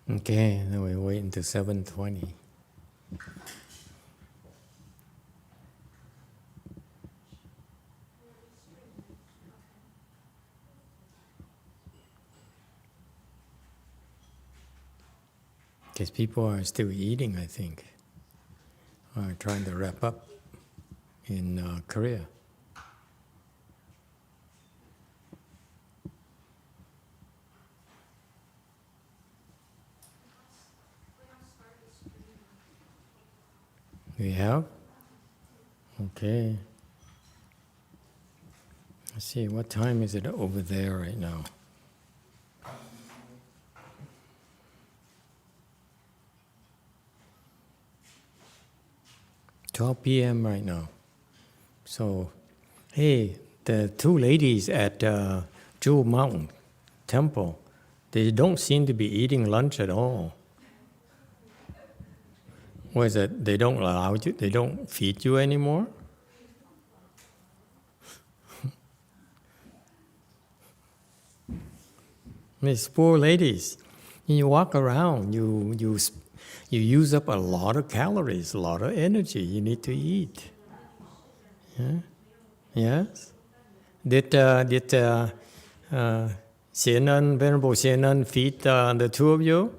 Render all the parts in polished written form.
Okay, then we wait until 7:20. Because people are still eating, I think. Are trying to wrap up in Korea. We have? Okay. Let's see, what time is it over there right now? 12 p.m. right now. So, hey, the two ladies at Jewel Mountain Temple, they don't seem to be eating lunch at all. What is it? They don't allow you? They don't feed you anymore? These poor ladies. You walk around, you use up a lot of calories, a lot of energy. You need to eat. Yeah? Yes. Did Venerable Xianen feed the two of you?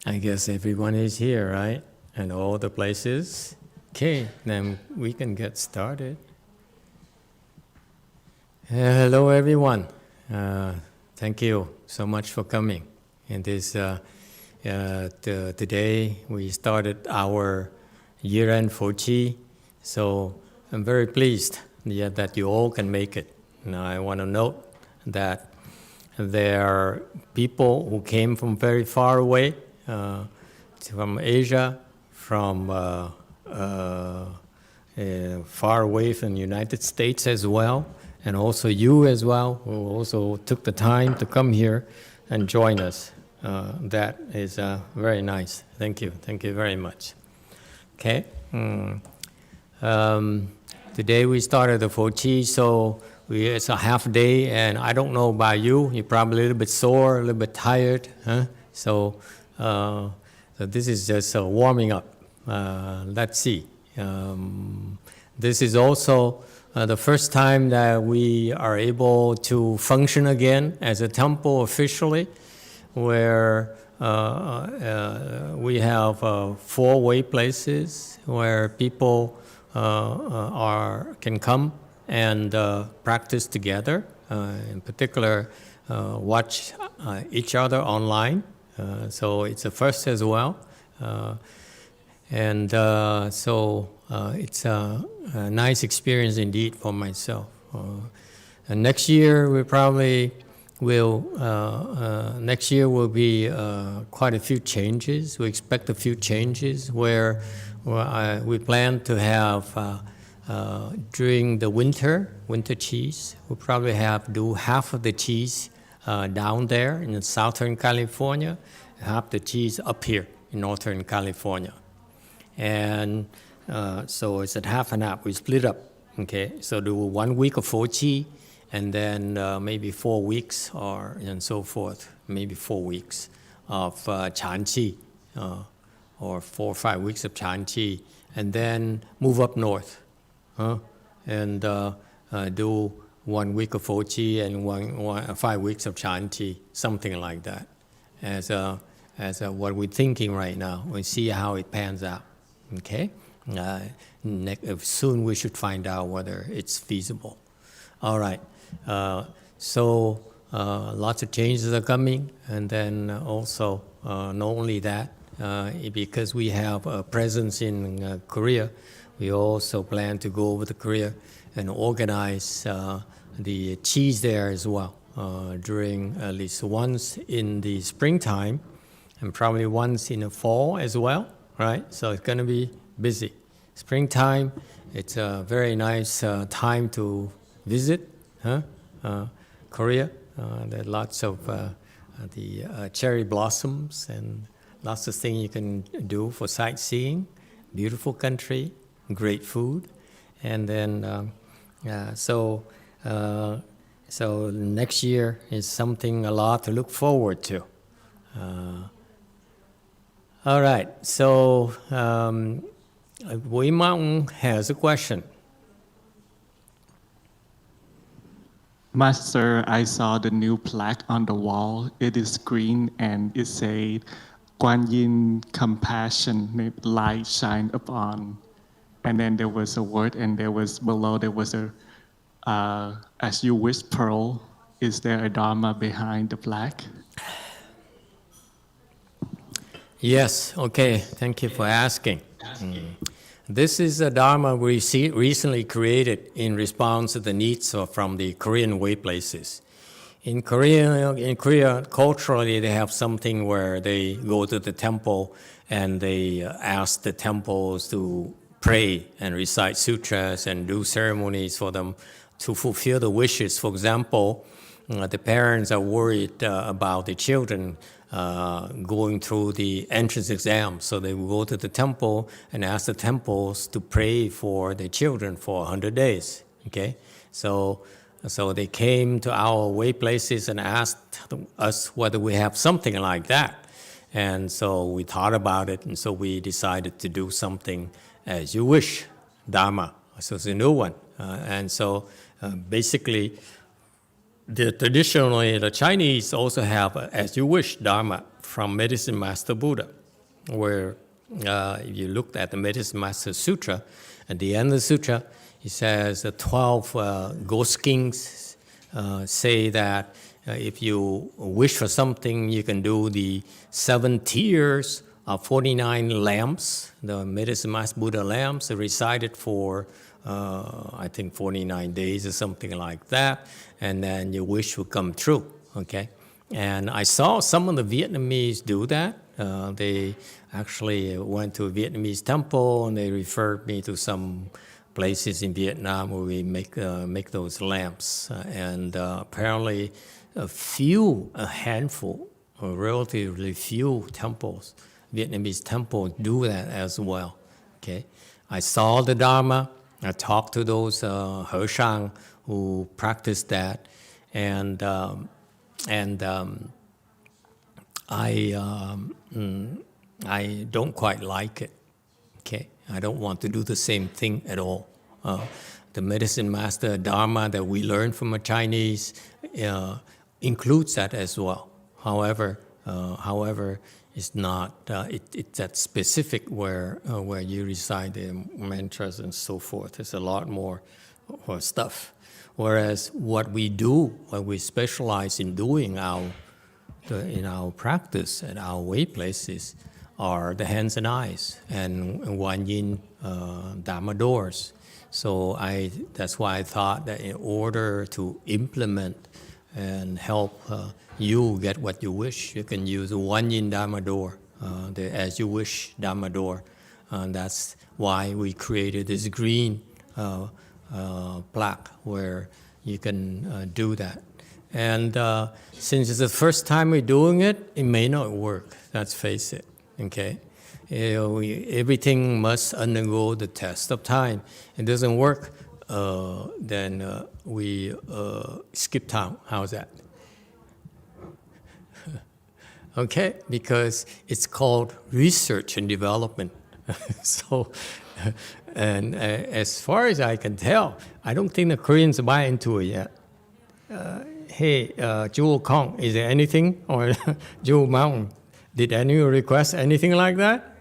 I guess everyone is here, right? And all the places. Okay, then we can get started. Hello, everyone. Thank you so much for coming. And today we started our year-end Fochi, so I'm very pleased that you all can make it. Now I want to note that there are people who came from very far away, from Asia, from far away from the United States as well, and also you as well, who also took the time to come here and join us. That is very nice. Thank you. Thank you very much. Okay. Today we started the Fochi, so it's a half day, and I don't know about you. You're probably a little bit sore, a little bit tired, huh? So this is just warming up. Let's see. This is also the first time that we are able to function again as a temple officially, where we have 4 way places where people can come and practice together. In particular, watch each other online. So it's a first as well. So it's a nice experience indeed for myself. And next year we probably will. Next year will be quite a few changes. We expect a few changes where we plan to have during the winter cheese. We'll probably do half of the cheese down there in Southern California, half the cheese up here in Northern California. And so it's at half and half. We split up, okay? So do 1 week of Fochi, and then maybe 4 weeks and so forth, maybe 4 weeks of Chanchi, or 4 or 5 weeks of Chanchi, and then move up north, and do 1 week of Fochi and 5 weeks of Chanchi, something like that, as what we're thinking right now. We'll see how it pans out. Okay, soon we should find out whether it's feasible. All right, so lots of changes are coming, and then also not only that, because we have a presence in Korea, we also plan to go over to Korea and organize the cheese there as well, during at least once in the springtime and probably once in the fall as well. Right, so it's going to be busy. Springtime, it's a very nice time to visit Korea. There are lots of the cherry blossoms and lots of things you can do for sightseeing. Beautiful country, great food, and then so next year is something a lot to look forward to. All right, so Wei Mountain has a question. Master, I saw the new plaque on the wall. It is green and it says, Guan Yin compassion, light shine upon. And then there was a word, and below there was a, as you wish pearl. Is there a Dharma behind the plaque? Yes, okay, thank you for asking. This is a Dharma we recently created in response to the needs from the Korean way places. In Korea, culturally, they have something where they go to the temple and they ask the temples to pray and recite sutras and do ceremonies for them to fulfill the wishes. For example, the parents are worried about the children going through the entrance exam, so they will go to the temple and ask the temples to pray for their children for 100 days. Okay, so they came to our way places and asked us whether we have something like that, and so we thought about it, and so we decided to do something as you wish, Dharma. So it's a new one, and so basically. Traditionally, the Chinese also have as you wish Dharma from Medicine Master Buddha, where if you looked at the Medicine Master Sutra, at the end of the sutra, he says the 12 ghost kings say that if you wish for something, you can do the 7 tiers of 49 lamps, the Medicine Master Buddha lamps, recited for I think 49 days or something like that, and then your wish will come true, okay? And I saw some of the Vietnamese do that. They actually went to a Vietnamese temple and they referred me to some places in Vietnam where we make those lamps. And apparently a handful, or relatively few temples, Vietnamese temples do that as well, okay? I saw the Dharma. I talked to those Hershang who practice that, and I don't quite like it. Okay, I don't want to do the same thing at all. The medicine master Dharma that we learn from a Chinese includes that as well. However, it's not. It's that specific where you recite the mantras and so forth. There's a lot more stuff. Whereas what we do, what we specialize in doing in our practice at our way places, are the hands and eyes and Guanyin Dharma doors. So that's why I thought that in order to implement and help you get what you wish, you can use a Guanyin Dharma door, the As You Wish Dharma door. That's why we created this green plaque where you can do that. And since it's the first time we're doing it, it may not work, let's face it, okay? Everything must undergo the test of time. It doesn't work, then we skip town. How's that? Okay, because it's called research and development. So, and as far as I can tell, I don't think the Koreans buy into it yet. Hey, Jewel Kong, is there anything? Or Jewel Mountain, did any request anything like that?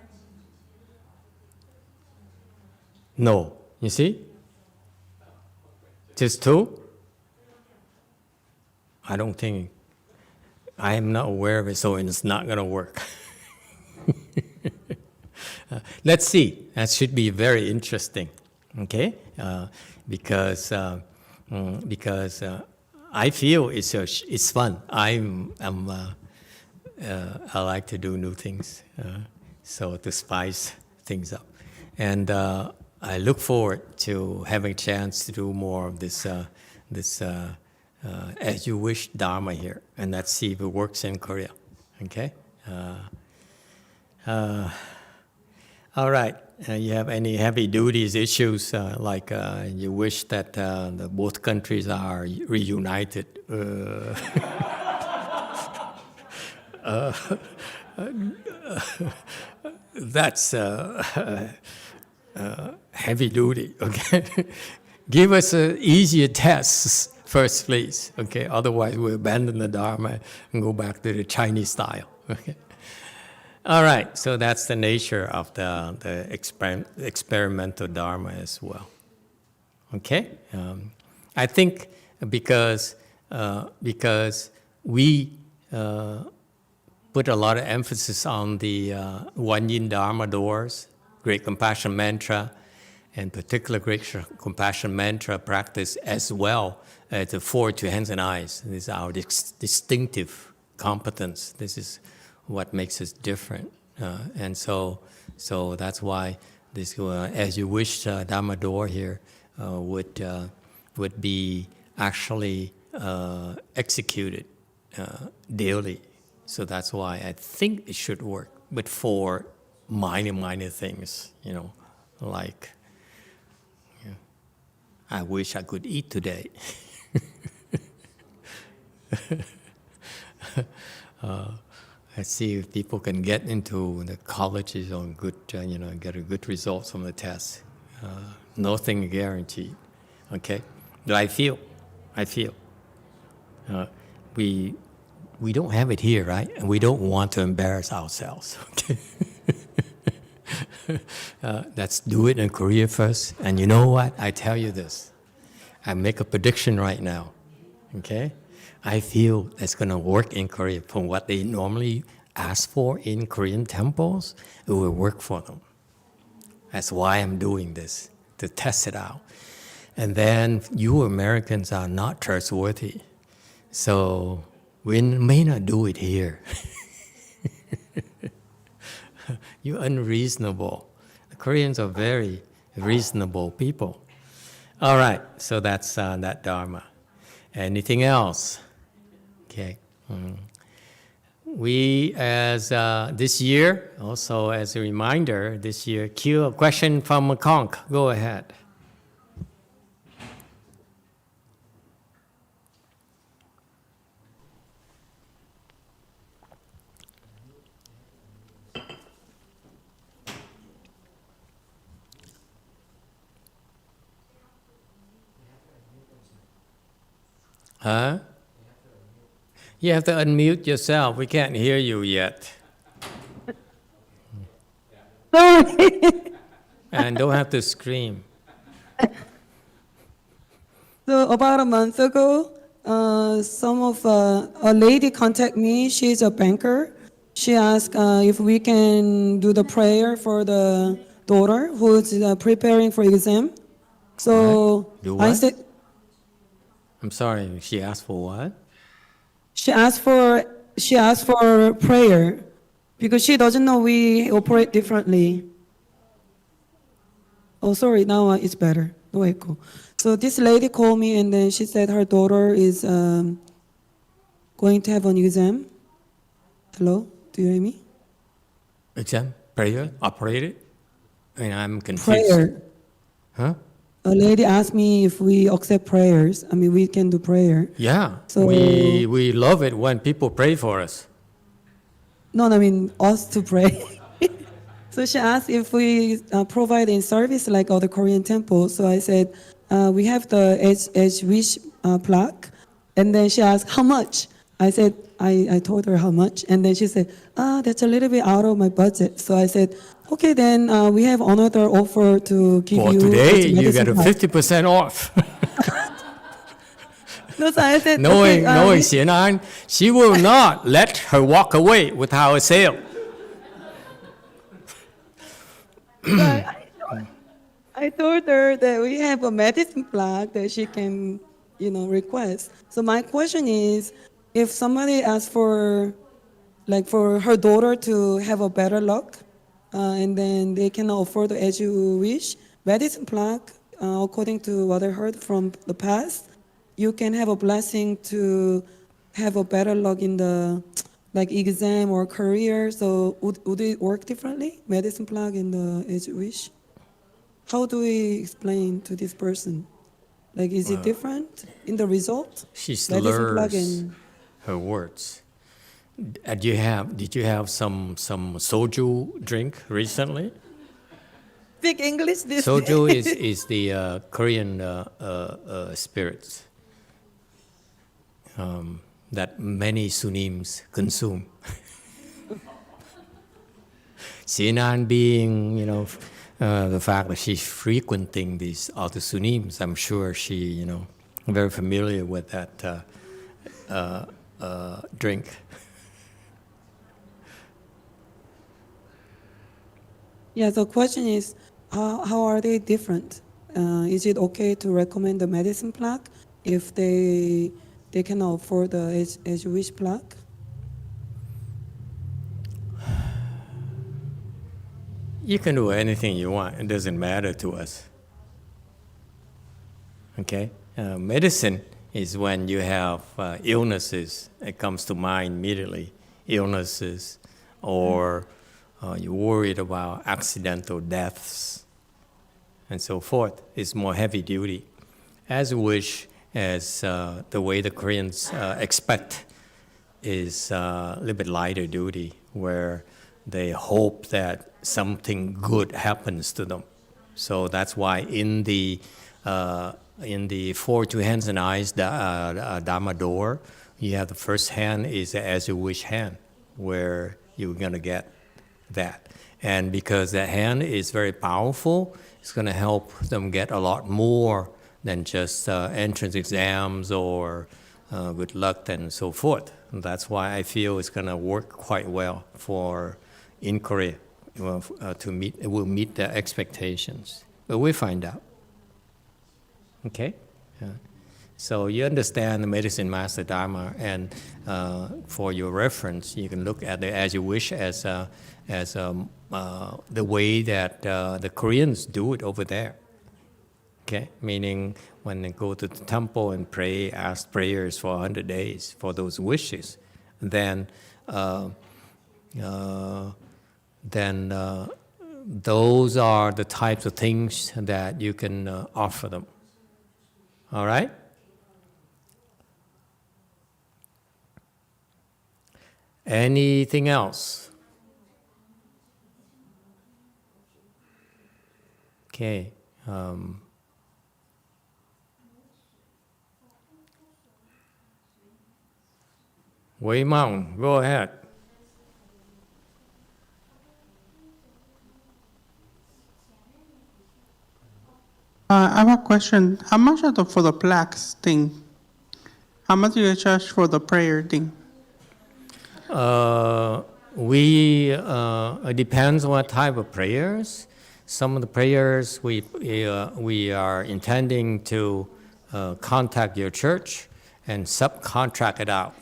No, you see? Just 2? I don't think, I am not aware of it, so it's not going to work. Let's see. That should be very interesting, okay? Because I feel it's fun. I like to do new things, so to spice things up, and I look forward to having a chance to do more of this As You Wish Dharma here, and let's see if it works in Korea. Okay. All right. You have any heavy duties issues like you wish that both countries are reunited? That's heavy duty. Okay. Give us easier tests first, please. Okay. Otherwise, we abandon the Dharma and go back to the Chinese style. Okay. All right, so that's the nature of the experimental Dharma as well. Okay, I think because we put a lot of emphasis on the Guanyin Dharma doors, Great Compassion Mantra, and particular Great Compassion Mantra practice as well as the 4 to hands and eyes. This is our distinctive competence. This is what makes us different, and so that's why this As You Wish Dharma door here would be actually executed daily. So that's why I think it should work, but for minor things, like I wish I could eat today. Let's see if people can get into the colleges on good, get a good results from the test. Nothing guaranteed, okay? But I feel we we don't have it here, right? And we don't want to embarrass ourselves. Okay. Let's do it in Korea first. And you know what? I tell you this. I make a prediction right now. Okay? I feel it's going to work in Korea. From what they normally ask for in Korean temples, it will work for them. That's why I'm doing this, to test it out. And then you Americans are not trustworthy. So we may not do it here. You're unreasonable. The Koreans are very reasonable people. All right, so that's that Dharma. Anything else? Okay. We, as this year, also as a reminder, this year, a question from Mekong. Go ahead. Huh? You have to unmute yourself. We can't hear you yet. Sorry. And don't have to scream. So about a month ago, a lady contacted me. She's a banker. She asked if we can do the prayer for the daughter who's preparing for exam. So Do I what? said, I'm sorry, she asked for what? she asked for prayer because she doesn't know we operate differently. Oh, sorry, now it's better. No echo. So this lady called me and then she said her daughter is going to have an exam. Hello, do you hear me? Exam? Prayer? Operated? I mean, I'm confused. Prayer. Huh? A lady asked me if we accept prayers. I mean, we can do prayer. Yeah. So- we love it when people pray for us. No, I mean us to pray. So she asked if we provide in service like other Korean temples. So I said, we have the Edge Wish plaque. And then she asked, how much? I said, I told her how much. And then she said, that's a little bit out of my budget. So I said, okay, then we have another offer to give For you. today, this you get a medicine plaque." 50% off. No, so I said, knowing okay, Xian An, she will not let her walk away without a sale. I told her that we have a medicine plaque that she can, request. So my question is, if somebody asks for her daughter to have a better luck, and then they cannot afford the As You Wish medicine plaque, according to what I heard from the past, you can have a blessing to have a better luck in the exam or career. So would it work differently, medicine plaque and the As You Wish? How do we explain to this person? Is it different in the result? She Medicine plaque slurs and her words. Did you have some soju drink recently? speak English this Soju is the Korean spirits that many Sunims consume. Sinan being, the fact that she's frequenting these other Sunims, I'm sure she, very familiar with that drink. Yeah, the question is, how are they different? Is it okay to recommend the medicine plaque if they cannot afford the As You Wish plaque? You can do anything you want. It doesn't matter to us. Okay? Medicine is when you have illnesses. It comes to mind immediately. Illnesses, or you're worried about accidental deaths, and so forth. It's more heavy duty. As Wish, as the way the Koreans expect, is a little bit lighter duty, where they hope that something good happens to them. So that's why in the 4 2 hands and eyes Dharma door, you have the first hand is the as you wish hand, where you're going to get that. And because that hand is very powerful, it's going to help them get a lot more than just entrance exams or good luck and so forth. And that's why I feel it's going to work quite well for in Korea. It will meet their expectations. But we'll find out. Okay? So you understand the Medicine Master Dharma, and for your reference, you can look at the as you wish as the way that the Koreans do it over there. Okay, meaning when they go to the temple and pray, ask prayers for 100 days for those wishes, then those are the types of things that you can offer them. All right? Anything else? Okay. Wei Mong, go ahead. I have a question. How much for the plaques thing? How much do you charge for the prayer thing? It depends on what type of prayers. Some of the prayers we are intending to contact your church and subcontract it out.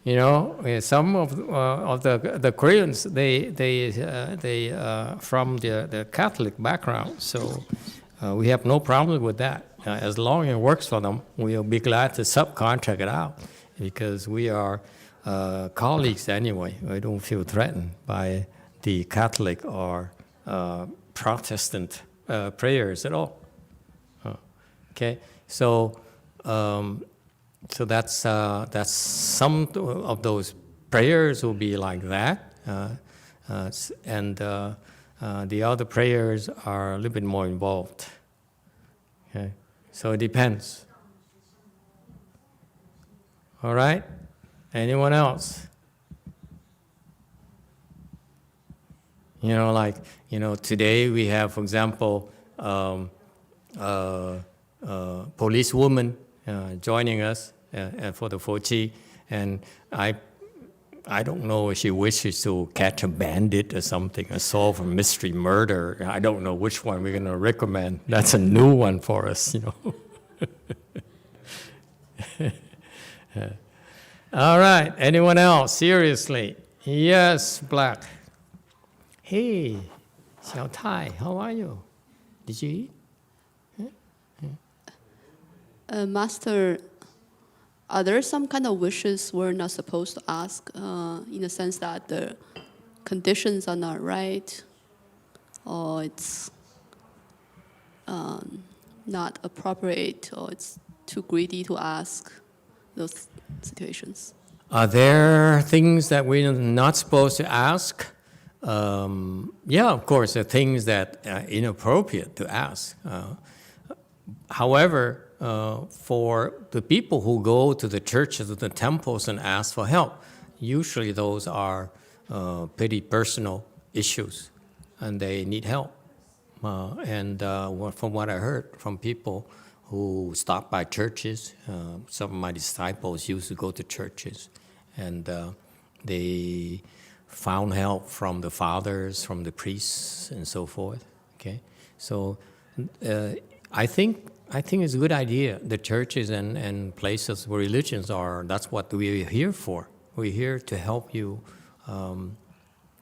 You know, some of the Koreans they from the Catholic background, so we have no problem with that. As long as it works for them, we'll be glad to subcontract it out, because we are colleagues anyway. We don't feel threatened by the Catholic or Protestant prayers at all. Okay, so that's some of those prayers will be like that, and the other prayers are a little bit more involved. Okay, so it depends. All right, anyone else? Today we have, for example, policewoman joining us for the Fochi, and I don't know if she wishes to catch a bandit or something, or solve a mystery murder. I don't know which one we're going to recommend. That's a new one for us, All right, anyone else? Seriously? Yes, Black. Hey, Xiao Tai, how are you? Did you eat? Master, are there some kind of wishes we're not supposed to ask, in the sense that the conditions are not right, or it's not appropriate, or it's too greedy to ask, those situations? Are there things that we're not supposed to ask? Yeah, of course, there are things that are inappropriate to ask. However, for the people who go to the churches or the temples and ask for help, usually those are pretty personal issues, and they need help. From what I heard from people who stop by churches, some of my disciples used to go to churches, and they found help from the fathers, from the priests, and so forth. Okay, so I think it's a good idea. The churches and places where religions are, that's what we're here for. We're here to help you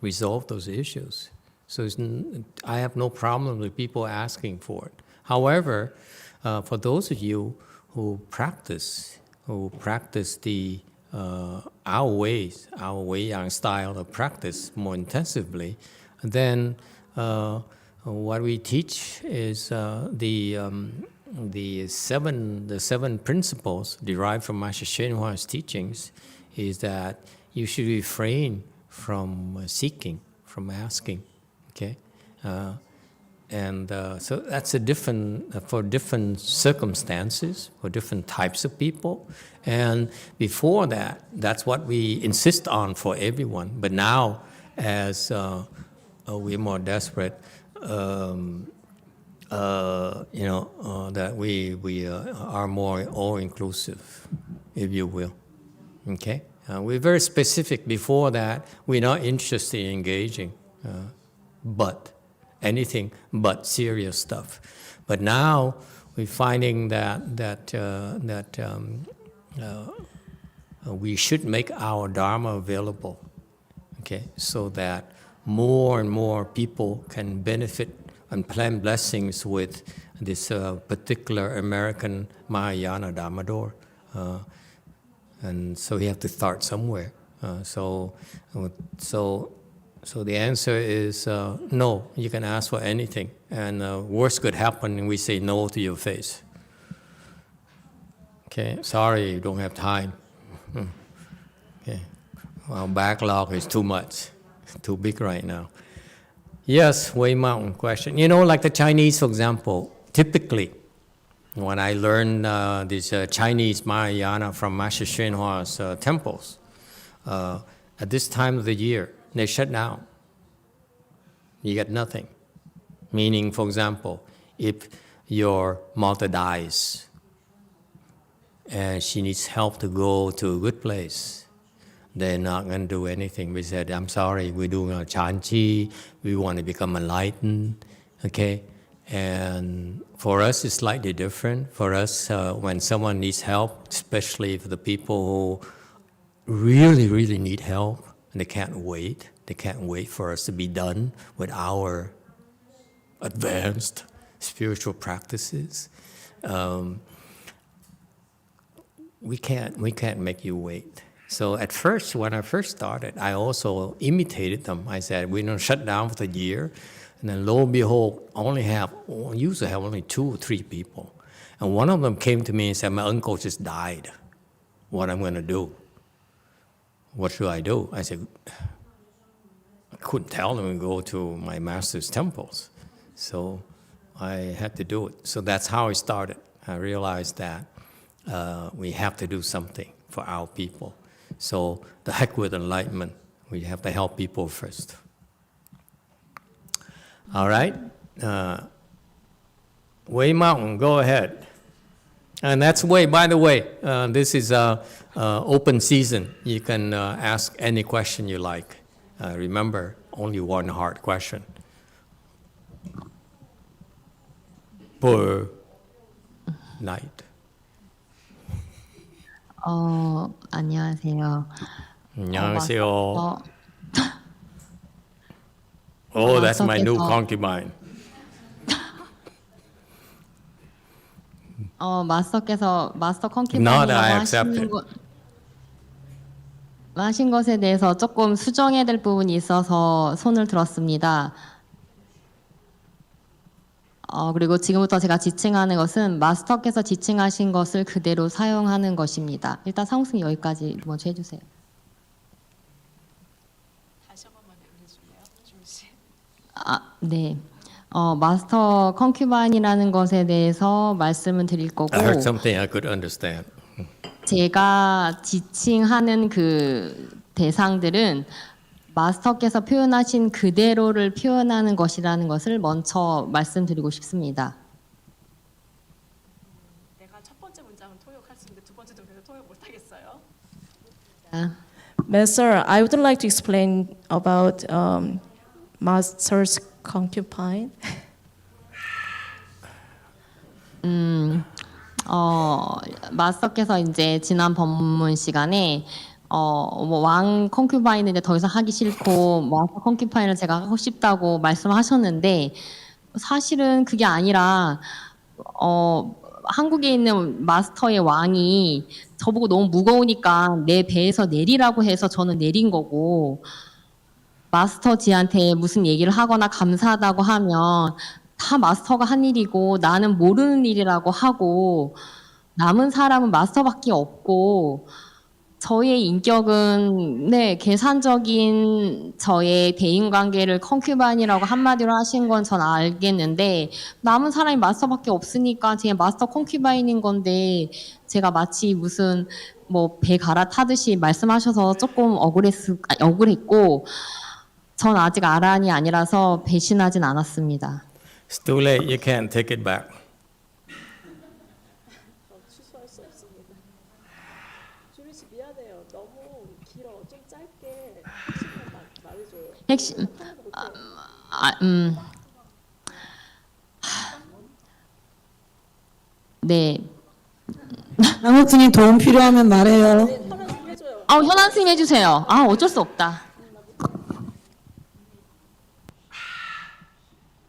resolve those issues. So I have no problem with people asking for it. However, for those of you who practice the our ways, our Wei Yang style of practice more intensively, then what we teach is the seven principles derived from Master YongHua's teachings, is that you should refrain from seeking, from asking. Okay, so that's a different for different circumstances, for different types of people. And before that, that's what we insist on for everyone. But now, as we're more desperate, that we are more all-inclusive, if you will. Okay? We're very specific. Before that, we're not interested in engaging, but anything but serious stuff. But now we're finding that we should make our Dharma available, okay, so that more and more people can benefit and plan blessings with this particular American Mahayana Dharma door. And so we have to start somewhere. So the answer is no. You can ask for anything, and worst could happen, and we say no to your face. Okay, sorry, you don't have time. Okay, well, backlog is too much, too big right now. Yes, Way Mountain question. You know, like the Chinese, for example, typically, when I learned this Chinese Mahayana from Master Hsuan-Hua's temples, at this time of the year, they shut down. You get nothing. Meaning, for example, if your mother dies and she needs help to go to a good place, they're not going to do anything. We said, I'm sorry, we're doing a Chanchi, we want to become enlightened, okay? And for us, it's slightly different. For us, when someone needs help, especially for the people who really, really need help, and they can't wait for us to be done with our advanced spiritual practices. We can't make you wait. So at first, when I first started, I also imitated them. I said, we're going to shut down for the year. And then lo and behold, usually have only 2 or 3 people. And one of them came to me and said, my uncle just died. What am I going to do? What should I do? I said, I couldn't tell them to go to my master's temples. So I had to do it. So that's how I started. I realized that we have to do something for our people. So the heck with enlightenment. We have to help people first. All right. Way Mountain, go ahead. And that's Way, by the way, this is open season. You can ask any question you like. Remember, only one hard question. Per night. 안녕하세요. 안녕하세요. Oh, that's my new concubine. 마스터 Not 컨큐바인이라고 I accepted. 하신 것에 대해서 조금 수정해야 될 부분이 있어서 손을 들었습니다. 그리고 지금부터 제가 지칭하는 것은 마스터께서 지칭하신 것을 그대로 사용하는 것입니다. 일단 상승 여기까지 먼저 해주세요. 다시 한 번만 해줄래요, 조씨? 네. 마스터 컨큐바인이라는 것에 대해서 말씀을 드릴 거고, I heard something I could understand. 제가 지칭하는 그 대상들은 마스터께서 표현하신 그대로를 표현하는 것이라는 것을 먼저 말씀드리고 싶습니다. 내가 첫 번째 문장은 통역할 수 있는데 두 번째 문장은 통역 못 하겠어요. Master, I would like to explain about master's concubine. 마스터께서 이제 지난 법문 시간에 왕 컨큐바인은 이제 더 이상 하기 싫고 마스터 컨큐바인을 제가 하고 싶다고 말씀하셨는데 사실은 그게 아니라 한국에 있는 마스터의 왕이 저보고 너무 무거우니까 내 배에서 내리라고 해서 저는 내린 거고 마스터지한테 무슨 얘기를 하거나 감사하다고 하면 다 마스터가 한 일이고 나는 모르는 일이라고 하고 남은 사람은 마스터밖에 없고 저의 인격은 네, 계산적인 저의 대인관계를 컨큐바인이라고 한마디로 하신 건 전 알겠는데 남은 사람이 마스터밖에 없으니까 제 마스터 컨큐바인인 건데 제가 마치 무슨 뭐 배 갈아타듯이 말씀하셔서 조금 억울했고 전 아직 아란이 아니라서 배신하진 않았습니다. It's too late. You can't take it back. 취소할 수 없습니다. 주미 씨 미안해요. 너무 길어. 좀 짧게 핵심만 말해줘요. 핵심 네. 한국인이 도움 필요하면 말해요. 현안 해줘요. 현안 선생님 해주세요. 어쩔 수 없다.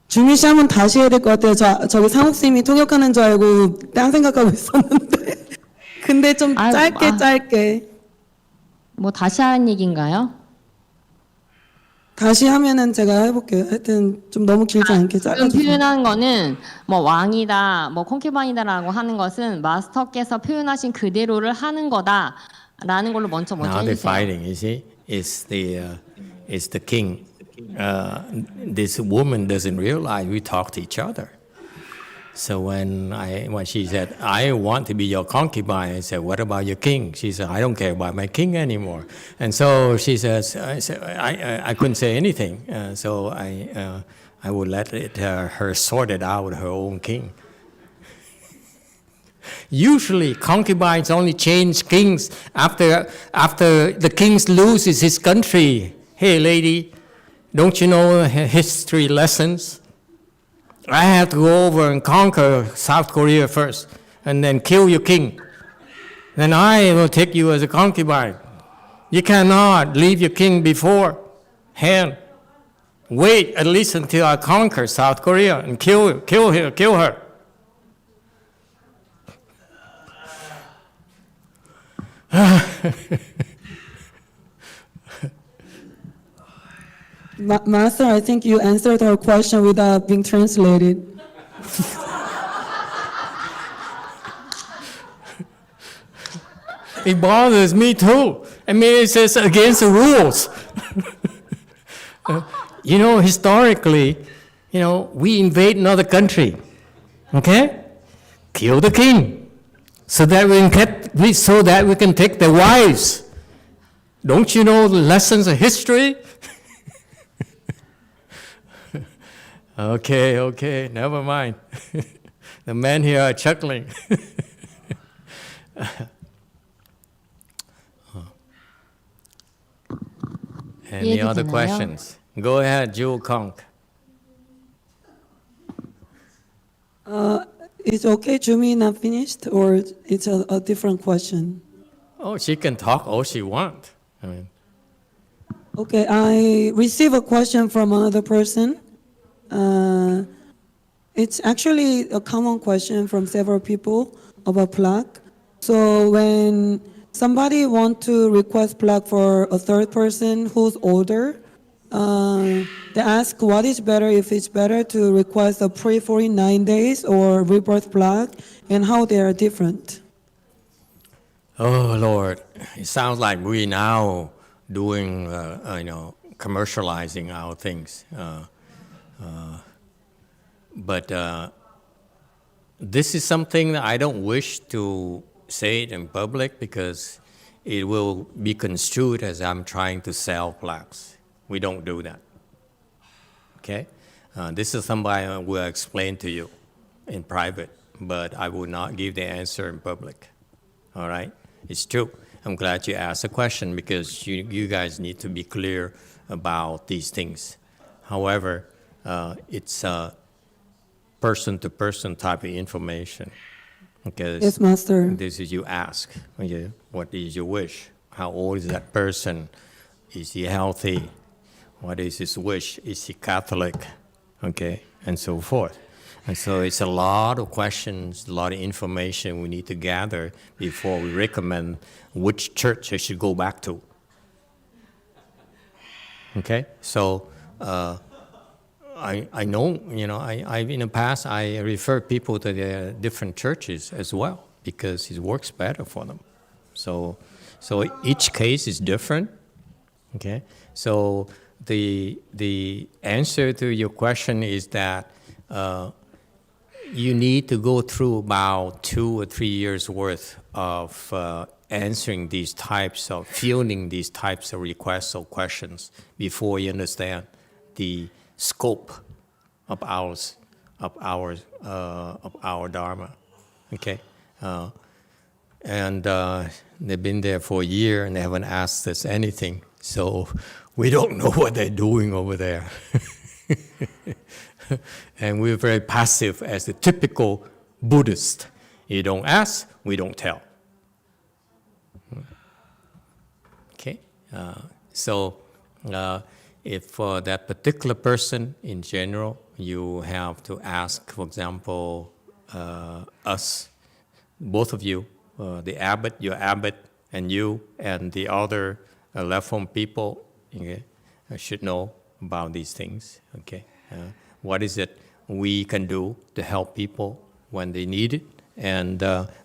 주미 씨 한번 다시 해야 될 것 같아요. 저기 상욱님이 통역하는 줄 알고 딴 생각하고 있었는데. 근데 좀 짧게. 뭐 다시 하는 얘기인가요? 다시 하면은 제가 해볼게요. 하여튼 좀 너무 길지 않게 지금 짧아주세요. 표현한 거는 뭐 왕이다, 뭐 콘큐바인이다라고 하는 것은 마스터께서 표현하신 그대로를 하는 거다라는 걸로 먼저 Now they're 해주세요. fighting. You see, it's the king. This woman doesn't realize we talk to each other. So when she said, "I want to be your concubine," I said, "What about your king?" She said, "I don't care about my king anymore." And so she says, "I couldn't say anything." So I would let her sort it out with her own king. Usually, concubines only change kings after the king loses his country. Hey, lady, don't you know history lessons? I have to go over and conquer South Korea first, and then kill your king. Then I will take you as a concubine. You cannot leave your king beforehand. Wait at least until I conquer South Korea and kill her. Master, I think you answered her question without being translated. It bothers me too. I mean, it's just against the rules. Historically, we invade another country, okay? Kill the king, so that we can take their wives. Don't you know the lessons of history? Okay, never mind. The men here are chuckling. Any other questions? Go ahead, Jewel Conk. Is okay, Jumi not finished, or it's a different question? Oh, she can talk all she wants. Okay, I received a question from another person. It's actually a common question from several people about plaque. So when somebody wants to request plaque for a third person who's older, they ask what is better, if it's better to request a pre-49 days or rebirth plaque, and how they are different. Oh, Lord, it sounds like we're now doing, commercializing our things. But this is something that I don't wish to say it in public because it will be construed as I'm trying to sell plaques. We don't do that. Okay? This is something I will explain to you in private, but I will not give the answer in public. All right? It's true. I'm glad you asked the question because you guys need to be clear about these things. However, it's person-to-person type of information. Okay, Yes, Master. this is you ask, okay, what is your wish? How old is that person? Is he healthy? What is his wish? Is he Catholic? Okay, and so forth. And so it's a lot of questions, a lot of information we need to gather before we recommend which church I should go back to. Okay, so I know, I in the past, I refer people to the different churches as well because it works better for them. So So each case is different. Okay, so the answer to your question is that you need to go through about 2 or 3 years worth of answering these types of, fielding these types of requests or questions before you understand the scope of our Dharma. Okay, and they've been there for a year and they haven't asked us anything, so we don't know what they're doing over there. And we're very passive as the typical Buddhist. You don't ask, we don't tell. Okay, so if for that particular person in general, you have to ask, for example, us, both of you, the abbot, your abbot, and you, and the other left home people, okay, should know about these things. Okay, what is it we can do to help people when they need it? And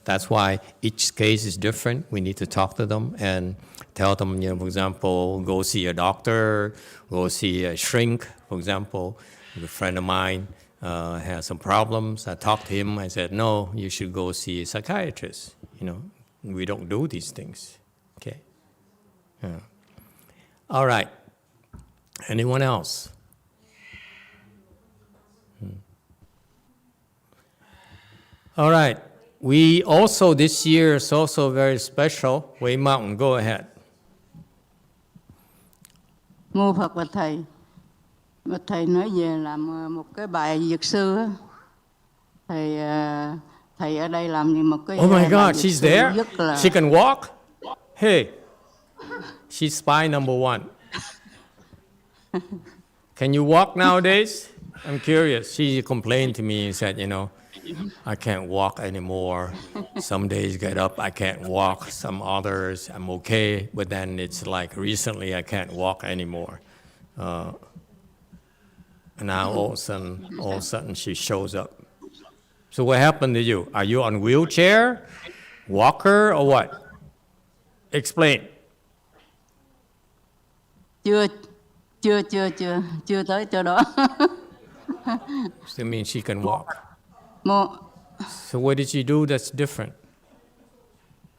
that's why each case is different. We need to talk to them and tell them, for example, go see a doctor, go see a shrink. For example, a friend of mine has some problems. I talked to him. I said, no, you should go see a psychiatrist. We don't do these things. Okay. All right. Anyone else? All right. We also, this year is also very special. Wei Mountain, go ahead. Mô Phật bạch thầy nói về làm một cái bài dược sư á. Thầy ở đây làm một cái Oh my bài God, dược she's sư there? rất là... She can walk? Hey, she's spy number 1. Can you walk nowadays? I'm curious. She complained to me and said, I can't walk anymore. Some days get up, I can't walk. Some others, I'm okay. But then it's like recently I can't walk anymore. And now all of a sudden she shows up. So what happened to you? Are you on wheelchair, walker, or what? Explain. Chưa tới chỗ đó. So it means she can walk. Mô... So what did you do that's different?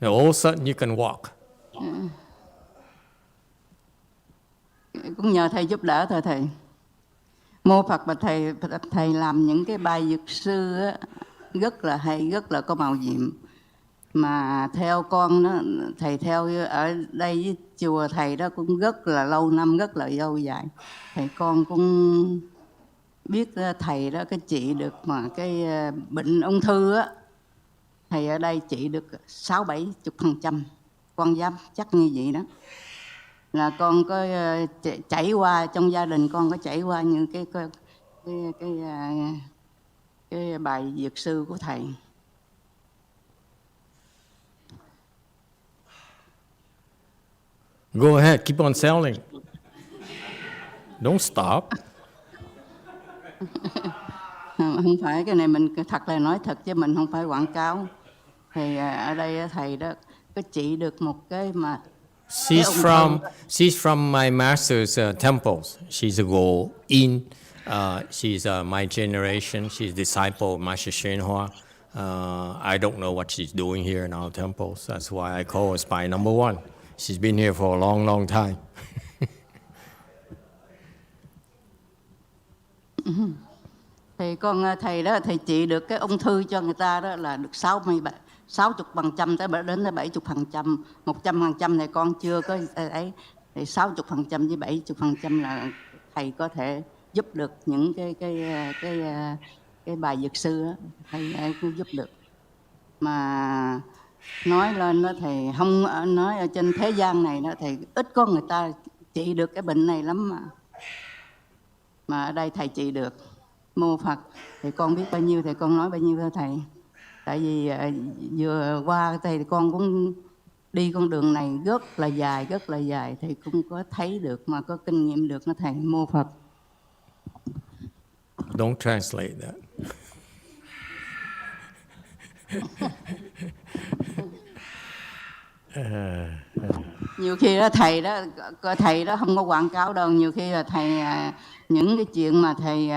Now all of a sudden you can walk. Cũng nhờ thầy giúp đỡ thôi thầy. Mô Phật và thầy làm những cái bài dược sư á, rất là hay, rất là có màu nhiệm. Mà theo con đó, thầy theo ở đây với chùa thầy đó cũng rất là lâu năm, rất là lâu dài. Thầy con cũng biết thầy đó cái trị được mà cái bệnh ung thư á, thầy ở đây trị được 60-70%. Con dám chắc như vậy đó. Là con có chảy qua trong gia đình, con có chảy qua những cái bài dược sư của thầy. Go ahead, keep on selling. Don't stop. Không phải cái này mình thật là nói thật chứ mình không phải quảng cáo. Thì ở đây thầy đó có trị được một cái mà She's from my master's temples. She's a Go In. She's my generation. She's disciple of Master YongHua. I don't know what she's doing here in our temples. That's why I call her spy number 1. She's been here for a long, long time. Thì thầy đó thầy trị được cái ung thư cho người ta đó là được 60% đến 70%, 100% này con chưa có ấy, thì 60% với 70% là thầy có thể giúp được những cái bài dược sư đó, thầy cũng giúp được. Mà nói lên đó thầy không nói ở trên thế gian này đó thầy ít có người ta trị được cái bệnh này lắm mà ở đây thầy trị được. Mô Phật thì con biết bao nhiêu thì con nói bao nhiêu thôi thầy. Tại vì vừa qua thầy thì con cũng đi con đường này rất là dài thầy cũng có thấy được mà có kinh nghiệm được đó thầy. Mô Phật. Don't translate that. nhiều khi đó thầy đó không có quảng cáo đâu, nhiều khi là thầy những cái chuyện mà thầy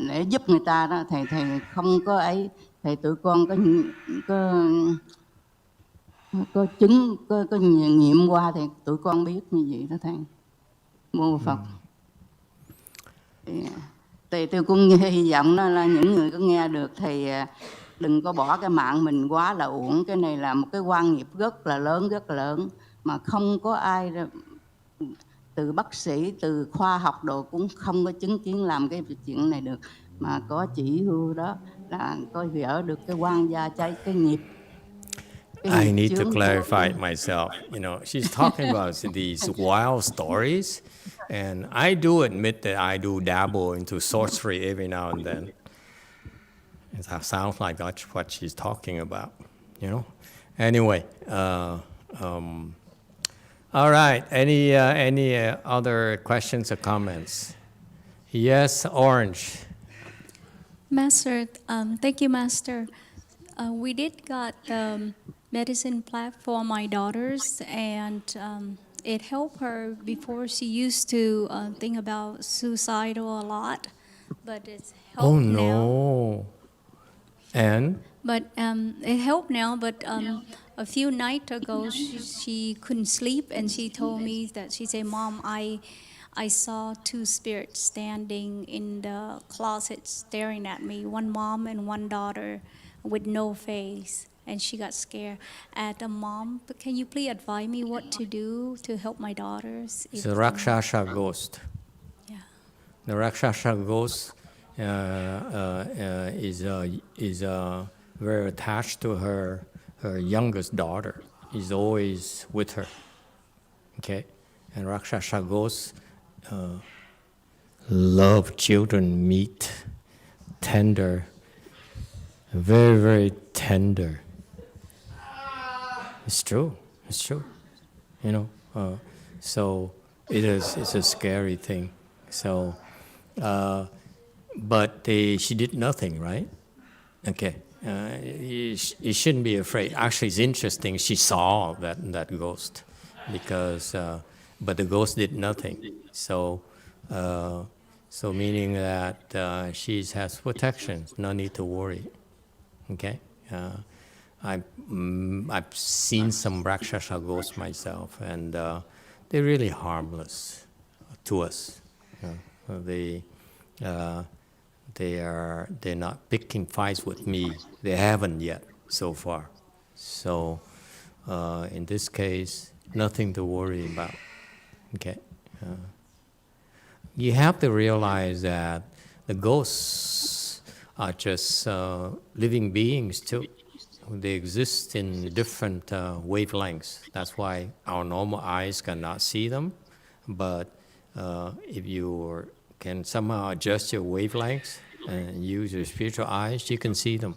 để giúp người ta đó, thầy không có ấy, thầy tụi con có chứng có nghiệm qua thì tụi con biết như vậy đó thầy. Mô Phật. Thì tôi cũng hy vọng đó là những người có nghe được thì đừng có bỏ cái mạng mình quá là uổng. Cái này là một cái quan nghiệp rất là lớn, mà không có ai từ bác sĩ, từ khoa học đồ cũng không có chứng kiến làm cái chuyện này được, mà có chỉ hưu đó là coi gỡ được cái quan gia cái nghiệp. I need to clarify it myself. You know, she's talking about these wild stories, and I do admit that I do dabble into sorcery every now and then. It sounds like that's what she's talking about, you know. Anyway, all right. Any other questions or comments? Yes, Orange. Master, thank you, Master. We did got medicine plant for my daughters, and it helped her before. She used to think about suicidal a lot, but it's helped Oh now. no! And But it helped now. But a few nights ago, she couldn't sleep, and she told me that she said, "Mom, I saw two spirits standing in the closet staring at me, one mom and one daughter with no face." And she got scared. Mom, can you please advise me what to do to help my daughters? it's a Rakshasa Ghost. Yeah. The Rakshasa Ghost is very attached to her youngest daughter. He's always with her. Okay, and Rakshasa Ghost love children meat, tender, very, very tender. It's true. You know, so it's a scary thing. So, but she did nothing, right? Okay, you shouldn't be afraid. Actually, it's interesting. She saw that ghost, because but the ghost did nothing. So meaning that she has protection. No need to worry. Okay. I've seen some Rakshasa ghosts myself, and they're really harmless to us. They're not picking fights with me. They haven't yet so far. So in this case, nothing to worry about. Okay. You have to realize that the ghosts are just living beings too. They exist in different wavelengths. That's why our normal eyes cannot see them. But if you can somehow adjust your wavelengths and use your spiritual eyes, you can see them.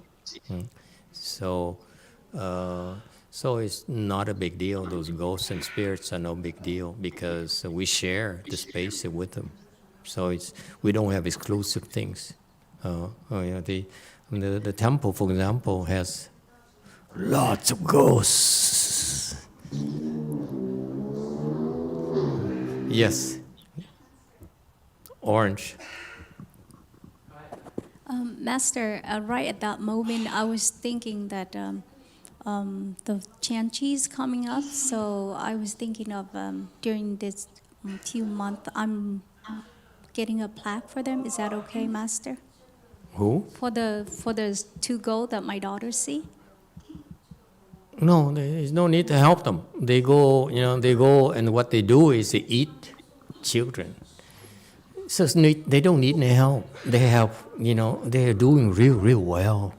So it's not a big deal. Those ghosts and spirits are no big deal, because we share the space with them. So we don't have exclusive things. The temple, for example, has lots of ghosts. Yes. Orange. Master, right at that moment, I was thinking that the Chanchi is coming up, so I was thinking of during this few months, I'm getting a plaque for them. Is that okay, Master? Who? For the two goals that my daughters see. No, there's no need to help them. They go, and what they do is they eat children. So they don't need any help. They have, they are doing real well.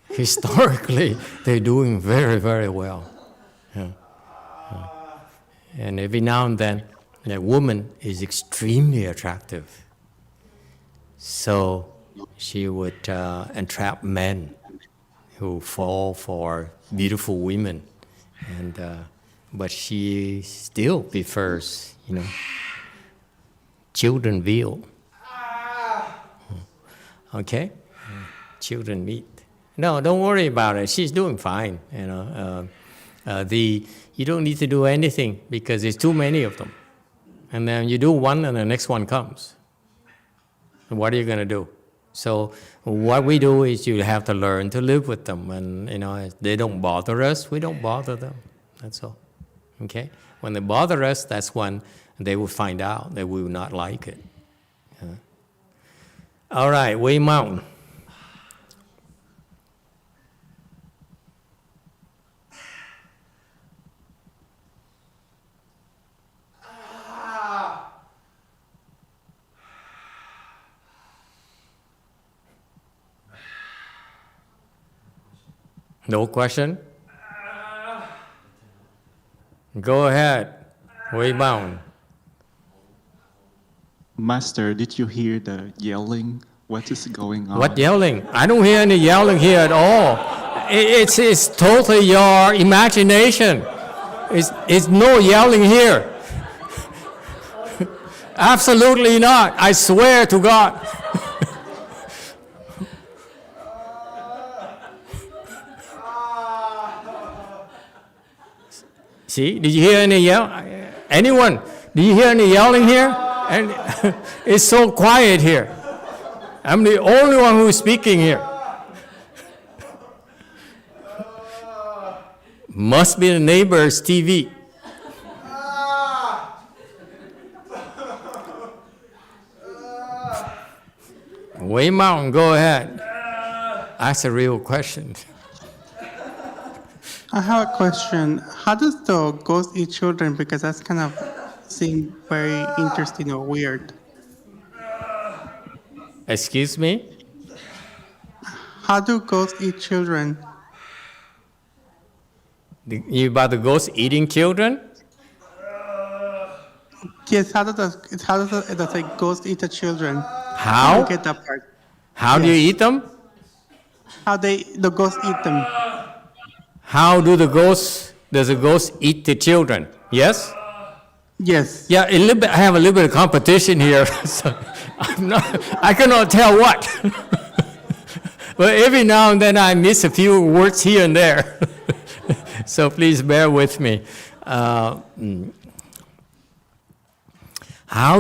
Historically, they're doing very, very well. Yeah. And every now and then, a woman is extremely attractive. So she would entrap men who fall for beautiful women, but she still prefers, children veal. Okay, children meat. No, don't worry about it. She's doing fine. You know, you don't need to do anything because there's too many of them. And then you do one, and the next one comes. And what are you going to do? So what we do is you have to learn to live with them, and you know, if they don't bother us, we don't bother them. That's all. Okay. When they bother us, that's when they will find out that we will not like it. Yeah. All right, Wei Mountain. No question? Go ahead, Wei Mountain. Master, did you hear the yelling? What is going on? What yelling? I don't hear any yelling here at all. It's totally your imagination. It's no yelling here. Absolutely not. I swear to God. See, did you hear any yell? Anyone? Did you hear any yelling here? And it's so quiet here. I'm the only one who's speaking here. Must be the neighbor's TV. Wei Mountain, go ahead. Ask a real question. I have a question. How does the ghost eat children? Because that's kind of seem very interesting or weird. Excuse me? How do ghosts eat children? You about the ghost eating children? Yes, how does a ghost eat the children? How? I don't get that part. How do you eat them? How the ghosts eat them? How does the ghost eat the children? Yes? Yes. Yeah, I have a little bit of competition here. So I cannot tell what. But every now and then I miss a few words here and there. So please bear with me. How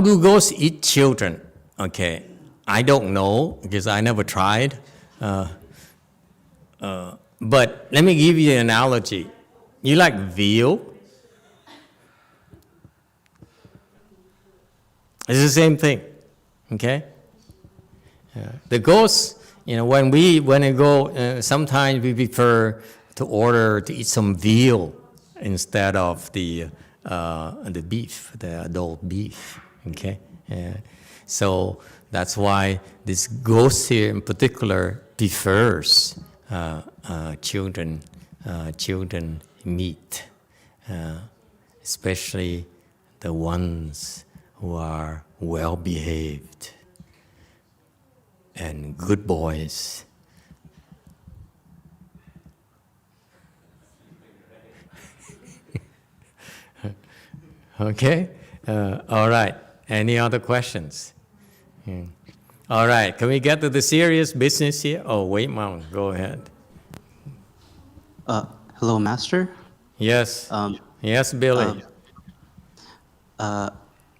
do ghosts eat children? Okay, I don't know because I never tried. But let me give you an analogy. You like veal? It's the same thing, okay? The ghosts, you know, when we go, sometimes we prefer to order to eat some veal instead of the beef, the adult beef, okay? So that's why this ghost here in particular prefers children meat, especially the ones who are well behaved and good boys. Okay? All right. Any other questions? All right. Can we get to the serious business here? Oh, wait, Mount. Go ahead. Hello, Master. Yes. Yes, Billy.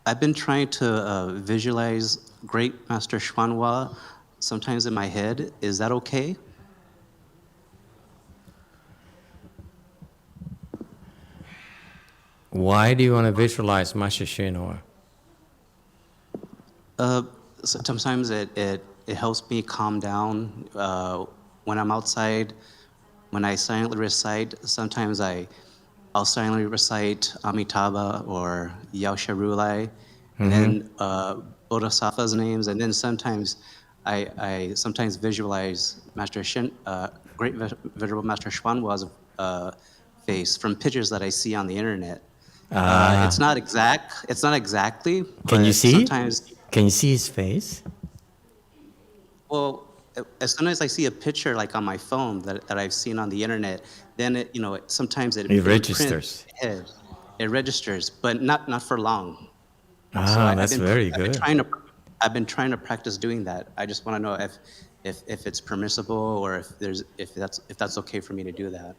I've been trying to visualize Great Master YongHua sometimes in my head. Is that okay? Why do you want to visualize Master YongHua? Sometimes it helps me calm down when I'm outside. When I silently recite, sometimes I'll silently recite Amitabha or Yaosharulai, and then Bodhisattva's names, and then sometimes I sometimes visualize Great Venerable Master YongHua's face from pictures that I see on the internet. It's not exactly. Can you see? Sometimes. Can you see his face? Well, as soon as I see a picture like on my phone that I've seen on the internet, then sometimes it registers. It registers, but not for long. That's very good. I've been trying to practice doing that. I just want to know if it's permissible or if that's okay for me to do that.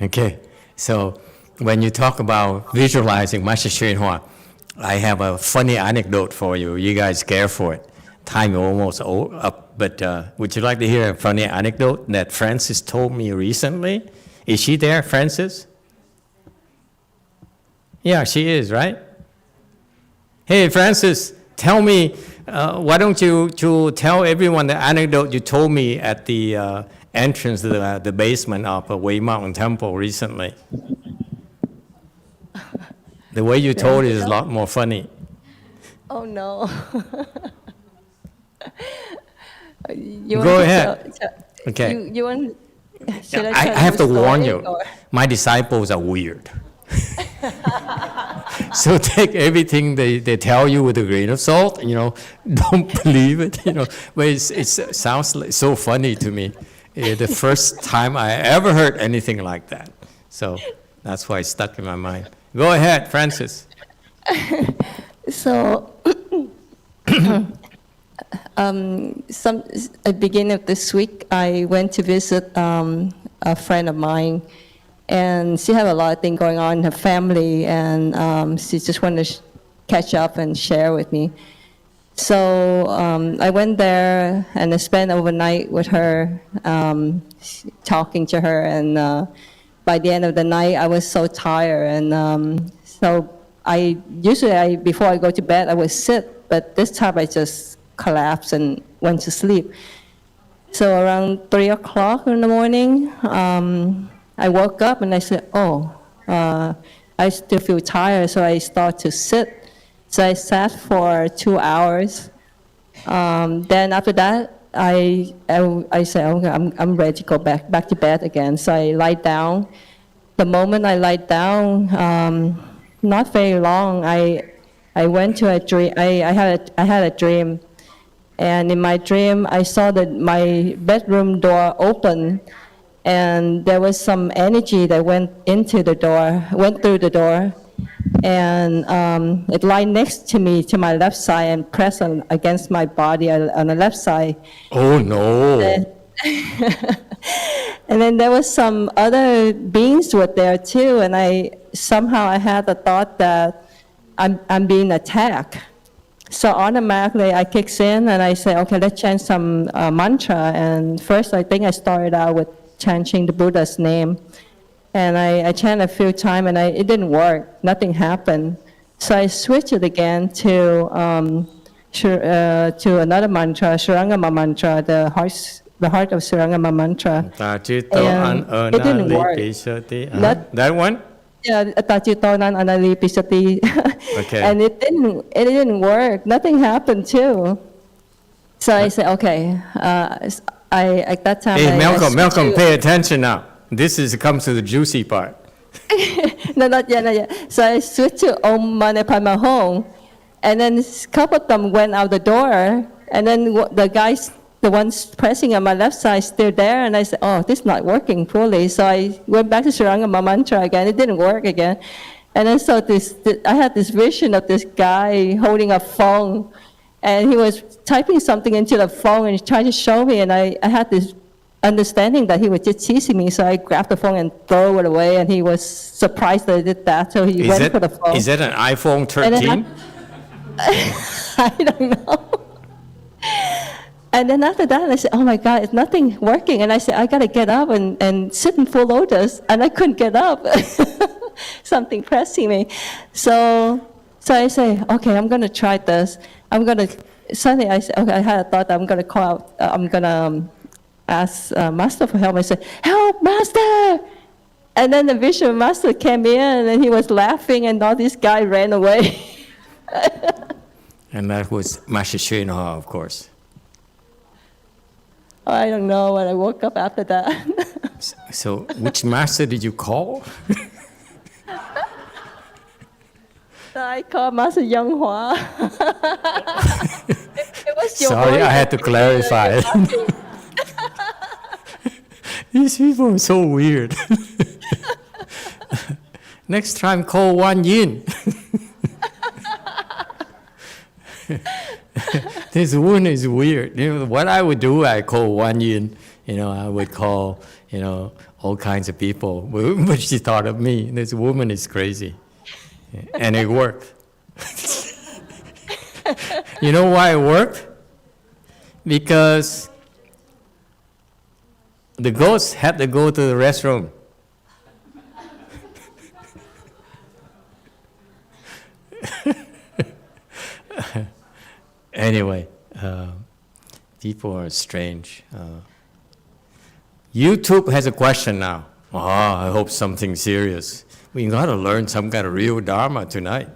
Okay, so when you talk about visualizing Master Hsuan, I have a funny anecdote for you. You guys care for it. Time is almost up, but would you like to hear a funny anecdote that Francis told me recently? Is she there, Francis? Yeah, she is, right? Hey, Francis, tell me, why don't you tell everyone the anecdote you told me at the entrance to the basement of a Wei Mountain Temple recently? The way you told it is a lot more funny. Oh no. Go ahead. Okay. You want? Should I tell have the to warn story, you, or- my disciples are weird. So take everything they tell you with a grain of salt, don't believe it, but it sounds so funny to me. The first time I ever heard anything like that. So that's why it stuck in my mind. Go ahead, Francis. So, at the beginning of this week, I went to visit a friend of mine, and she had a lot of things going on in her family, and she just wanted to catch up and share with me. So I went there and I spent overnight with her, talking to her, and by the end of the night, I was so tired, and so before I go to bed, I would sit, but this time I just collapsed and went to sleep. So around 3 o'clock in the morning, I woke up and I said, I still feel tired, so I start to sit. So I sat for 2 hours. Then after that, I said, okay, I'm ready to go back to bed again. So I lie down. The moment I lie down, not very long, I went to a dream. I had a dream, and in my dream, I saw that my bedroom door open, and there was some energy that went through the door, and it lied next to me, to my left side, and pressed against my body on the left side. Oh no. And then there was some other beings were there too, and I had the thought that I'm being attacked. So automatically I kicks in and I say, okay, let's chant some mantra. And first I think I started out with chanting the Buddha's name. And I chanted a few times and it didn't work, nothing happened. So I switched it again to another mantra, Surangama mantra, the heart of Surangama mantra. And it didn't work. That one? Yeah, Tachitonan Analipisati. Okay. And it didn't work. Nothing happened too. So I said, okay. At that time. Hey, Malcolm, pay attention now. This comes to the juicy part. No, not yet. So I switched to Om Mani Padme Hum, and then a couple of them went out the door, and then the ones pressing on my left side still there, and I said, oh, this is not working fully. So I went back to Surangama mantra again. It didn't work again. And then so I had this vision of this guy holding a phone, and he was typing something into the phone, and he tried to show me, and I had this understanding that he was just teasing me, so I grabbed the phone and threw it away, and he was surprised that I did that, so he went for the phone. Is that an iPhone 13? I don't know. And then after that, I said, oh my God, it's nothing working. And I said, I got to get up and sit in full lotus. And I couldn't get up. Something pressing me. So I say, okay, I'm going to try this. Suddenly I said, okay, I had a thought that I'm going to call out, I'm going to ask Master for help. I said, help, Master! And then the vision master came in and he was laughing and all this guy ran away. And that was Master Hsuan, of course. I don't know when I woke up after that. So which master did you call? I called Master YongHua. It was your Sorry, voice I had to clarify. These people are so weird. Next time, call Wan Yin. This woman is weird. What I would do, I call Wan Yin. I would call, all kinds of people. But she thought of me. This woman is crazy. And it worked. You know why it worked? Because the ghost had to go to the restroom. Anyway, people are strange. YouTube has a question now. I hope something serious. We got to learn some kind of real Dharma tonight.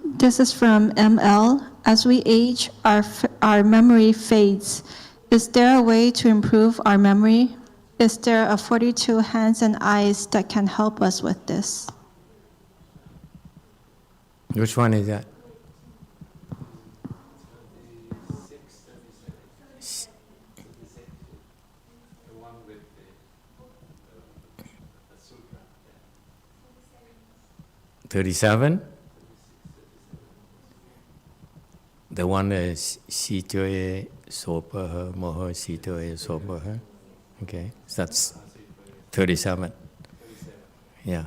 This is from ML. As we age, our memory fades. Is there a way to improve our memory? Is there a 42 hands and eyes that can help us with this? Which one is that? $37? The one is Sitoe Sopa Moho Sitoe Sopa. Okay, so that's 37. Yeah.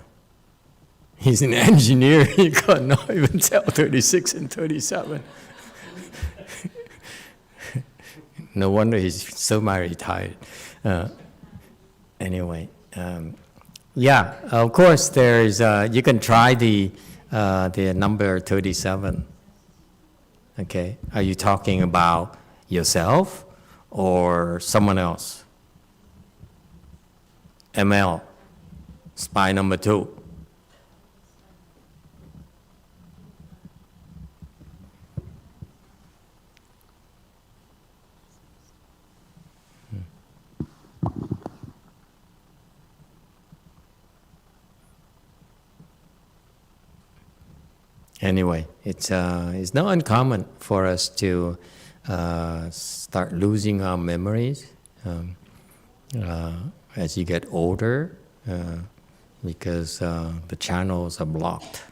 He's an engineer, he could not even tell 36 and 37. No wonder he's semi-retired. Anyway, yeah, of course there is, you can try the number 37. Okay, are you talking about yourself or someone else? ML, spy number 2. Anyway, it's not uncommon for us to start losing our memories as you get older because the channels are blocked.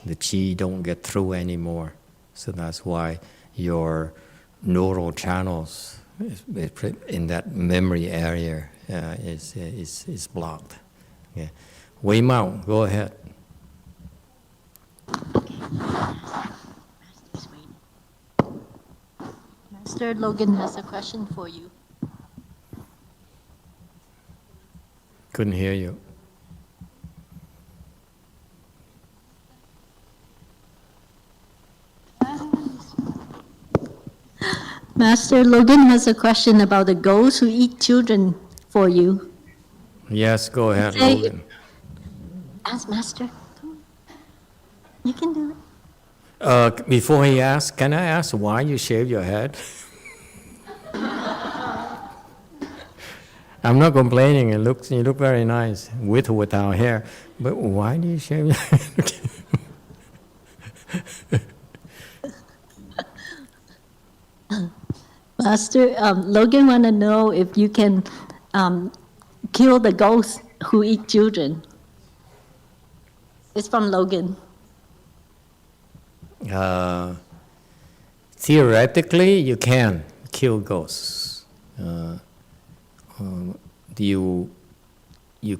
The chi don't get through anymore. So that's why your neural channels in that memory area is blocked. Yeah. Wei Mao, go ahead. Master Logan has a question for you. Couldn't hear you. Master Logan has a question about the ghosts who eat children for you. Yes, go ahead, Logan. Ask Master. You can do it. Before he asks, can I ask why you shave your head? I'm not complaining. You look very nice with or without hair. But why do you shave your head? Master, Logan want to know if you can kill the ghosts who eat children. It's from Logan. Theoretically, you can kill ghosts. You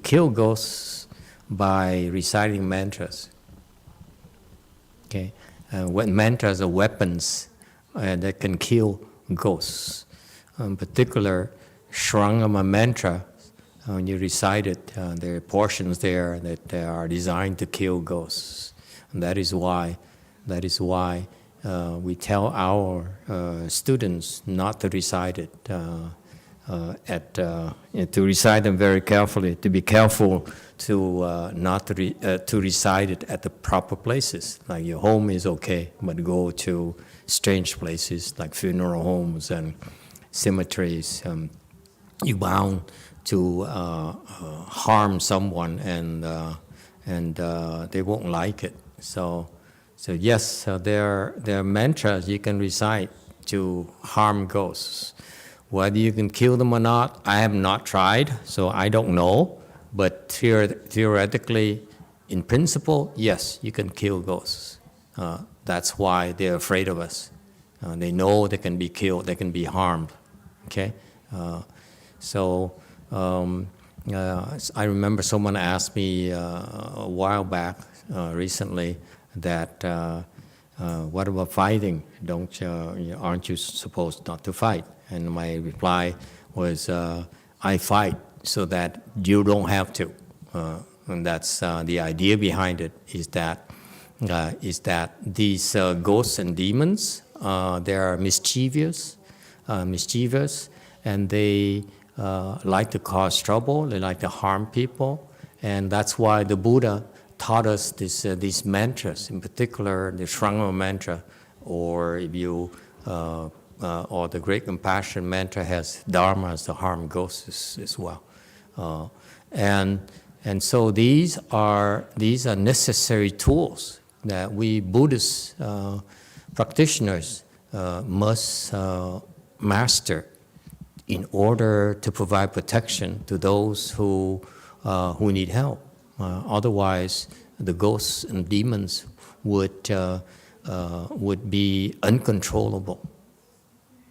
kill ghosts by reciting mantras. Okay, what mantras are weapons that can kill ghosts. In particular, Shrangama mantra. When you recite it, there are portions there that are designed to kill ghosts. And that is why we tell our students not to recite it, to recite them very carefully, to be careful to not to recite it at the proper places. Like your home is okay, but go to strange places like funeral homes and cemeteries. You bound to harm someone, and they won't like it. So yes, there are mantras you can recite to harm ghosts. Whether you can kill them or not, I have not tried, so I don't know. But theoretically, in principle, yes, you can kill ghosts. That's why they're afraid of us. They know they can be killed, they can be harmed. Okay, I remember someone asked me a while back, recently, that what about fighting? Aren't you supposed not to fight? And my reply was, I fight so that you don't have to. And that's the idea behind it. Is that these ghosts and demons, they are mischievous, and they like to cause trouble. They like to harm people, and that's why the Buddha taught us these mantras, in particular the Shrangma mantra, or if you or the Great Compassion mantra has Dharma as the harm ghosts as well, and so these are necessary tools that we Buddhist practitioners must master in order to provide protection to those who need help. Otherwise, the ghosts and demons would be uncontrollable.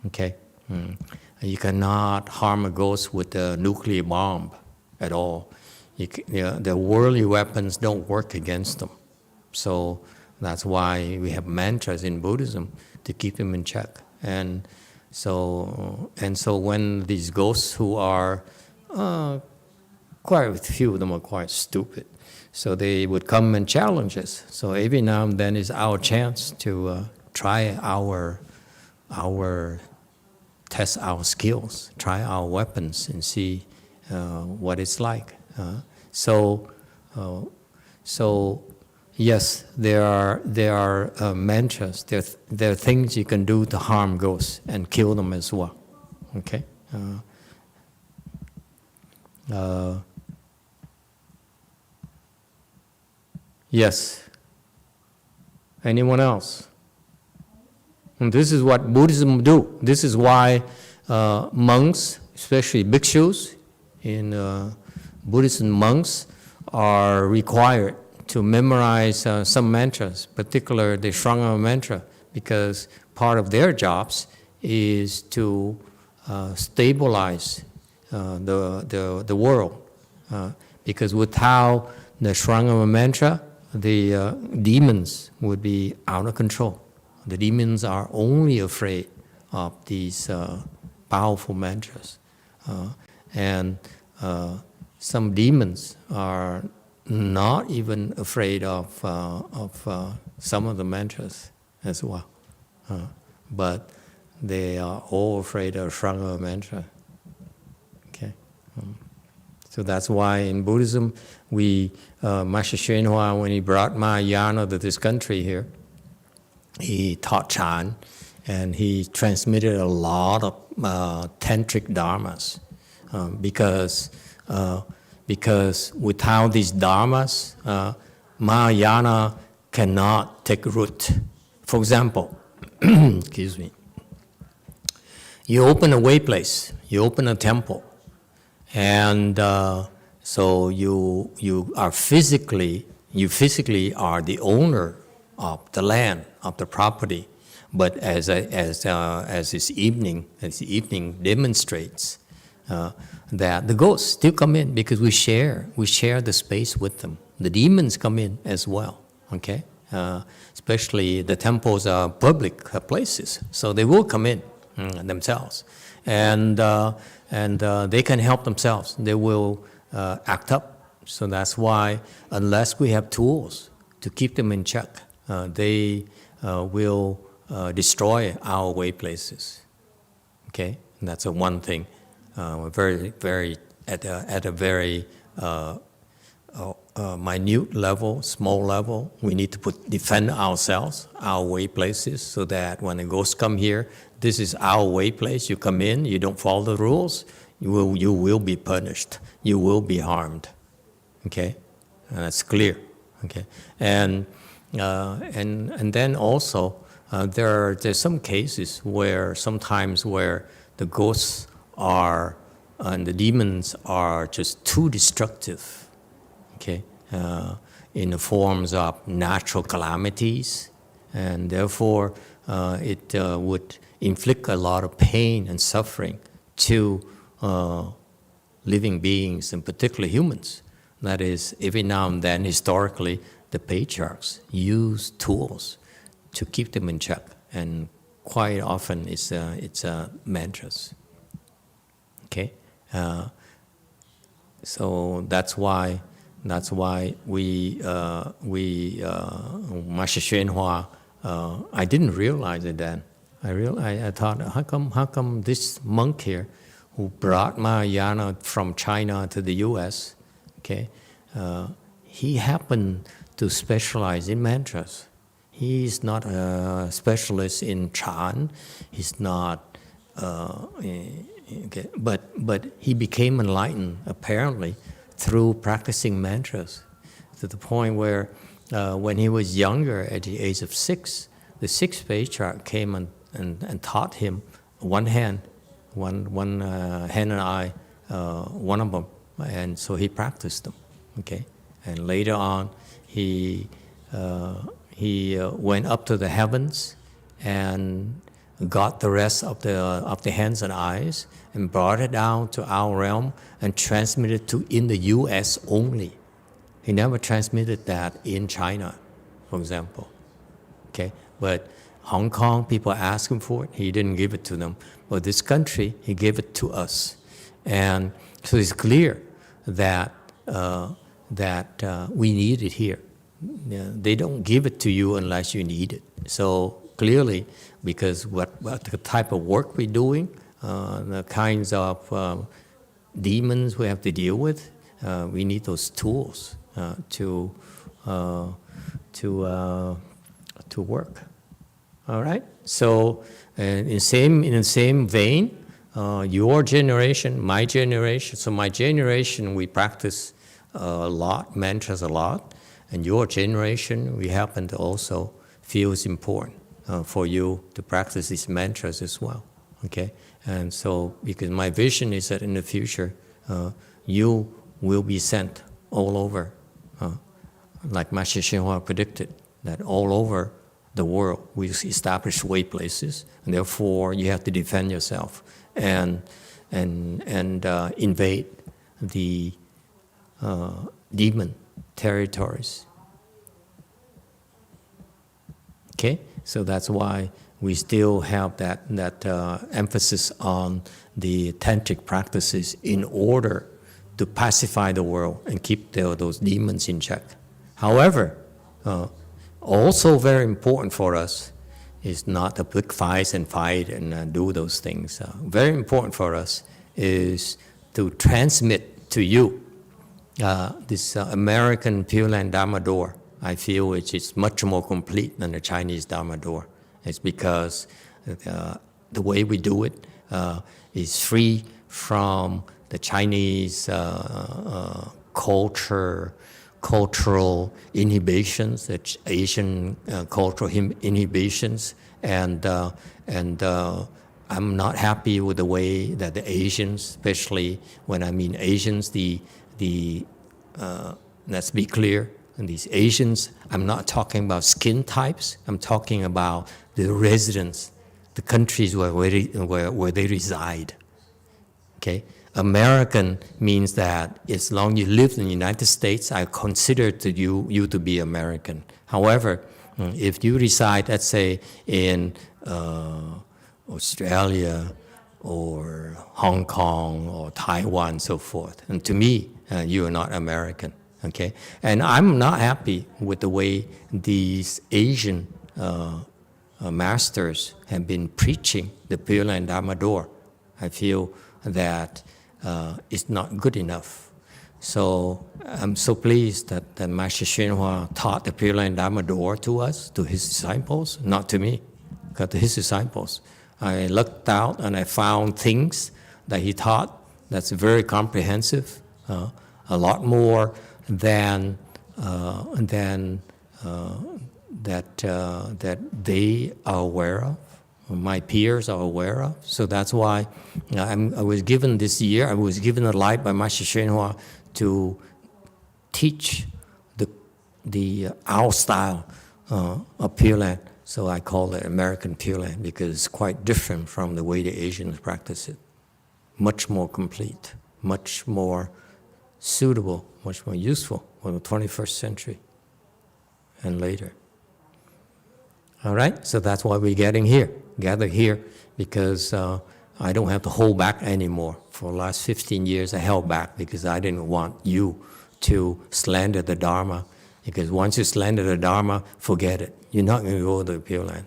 Okay, you cannot harm a ghost with a nuclear bomb at all. The worldly weapons don't work against them. So that's why we have mantras in Buddhism to keep them in check. And so when these ghosts, who are quite a few of them are quite stupid, so they would come and challenge us. So every now and then is our chance to try test our skills, try our weapons, and see what it's like. Yes, there are mantras. There are things you can do to harm ghosts and kill them as well. Okay. Yes. Anyone else? And this is what Buddhism do. This is why monks, especially bhikshus in Buddhism, monks are required to memorize some mantras, particularly the Shrangma mantra, because part of their jobs is to stabilize the world. Because without the Shrangma mantra, the demons would be out of control. The demons are only afraid of these powerful mantras. And some demons are not even afraid of some of the mantras as well. But they are all afraid of Shrangma mantra. Okay. So that's why in Buddhism, Master YongHua, when he brought Mahayana to this country here, he taught Chan, and he transmitted a lot of tantric dharmas, because without these dharmas, Mahayana cannot take root. For example, excuse me, you open a way place, you open a temple, and so you physically are the owner of the land, of the property. But as this evening demonstrates, that the ghosts still come in because we share the space with them. The demons come in as well. Okay, especially the temples are public places, so they will come in themselves, and they can help themselves. They will act up. So that's why, unless we have tools to keep them in check, they will destroy our way places. Okay, and that's one thing. Very, very at a very minute level, small level, we need to defend ourselves, our way places, so that when the ghosts come here, this is our way place. You come in, you don't follow the rules, you will be punished. You will be harmed. Okay, and that's clear. Okay, and then also there's some cases where sometimes where the ghosts are and the demons are just too destructive. Okay, in the forms of natural calamities, and therefore it would inflict a lot of pain and suffering to living beings, and particularly humans. That is, every now and then, historically, the patriarchs use tools to keep them in check, and quite often it's mantras. Okay, so that's why we Master Xuanhua. I didn't realize it then. I thought, how come this monk here, who brought Mahayana from China to the U.S., okay, he happened to specialize in mantras. He's not a specialist in Chan. He's not, okay, but he became enlightened apparently through practicing mantras, to the point where when he was younger, at the age of 6, the 6th patriarch came and taught him one hand and eye, one of them, and so he practiced them. Okay, and later on, he went up to the heavens and got the rest of the hands and eyes and brought it down to our realm and transmitted to in the U.S. only. He never transmitted that in China, for example. Okay, but Hong Kong, people asked him for it. He didn't give it to them. But this country, he gave it to us. And so it's clear that we need it here. They don't give it to you unless you need it. So clearly, because what the type of work we're doing, the kinds of demons we have to deal with, we need those tools to work. All right. So in the same vein, your generation, my generation. So my generation, we practice a lot, mantras a lot, and your generation, we happen to also feel it's important for you to practice these mantras as well. Okay. And so, because my vision is that in the future, you will be sent all over, like Master Xuanhua predicted, that all over the world we establish way places, and therefore you have to defend yourself and invade the demon territories. Okay, so that's why we still have that emphasis on the tantric practices in order to pacify the world and keep those demons in check. However, also very important for us is not to pick fights and fight and do those things. Very important for us is to transmit to you this American Pure Land Dharma door. I feel which is much more complete than the Chinese Dharma door. It's because the way we do it is free from the Chinese cultural inhibitions, the Asian cultural inhibitions, and I'm not happy with the way that the Asians, especially when I mean Asians, let's be clear, and these Asians, I'm not talking about skin types, I'm talking about the residents, the countries where they reside. Okay? American means that as long as you live in the United States, I consider you to be American. However, if you reside, let's say, in Australia or Hong Kong or Taiwan, so forth, and to me, you are not American. Okay, and I'm not happy with the way these Asian masters have been preaching the Pure Land Dharma door. I feel that it's not good enough. So I'm so pleased that Master Xuanhua taught the Pure Land Dharma door to us, to his disciples, not to me, but to his disciples. I looked out and I found things that he taught that's very comprehensive, a lot more than that they are aware of, my peers are aware of. So that's why I was given this year, I was given a light by Master Xuanhua to teach our style of Pure Land. So I call it American Pure Land because it's quite different from the way the Asians practice it. Much more complete, much more suitable, much more useful for the 21st century and later. All right, so that's why we're gathered here, because I don't have to hold back anymore. For the last 15 years, I held back because I didn't want you to slander the Dharma, because once you slander the Dharma, forget it. You're not going to go to the Pure Land,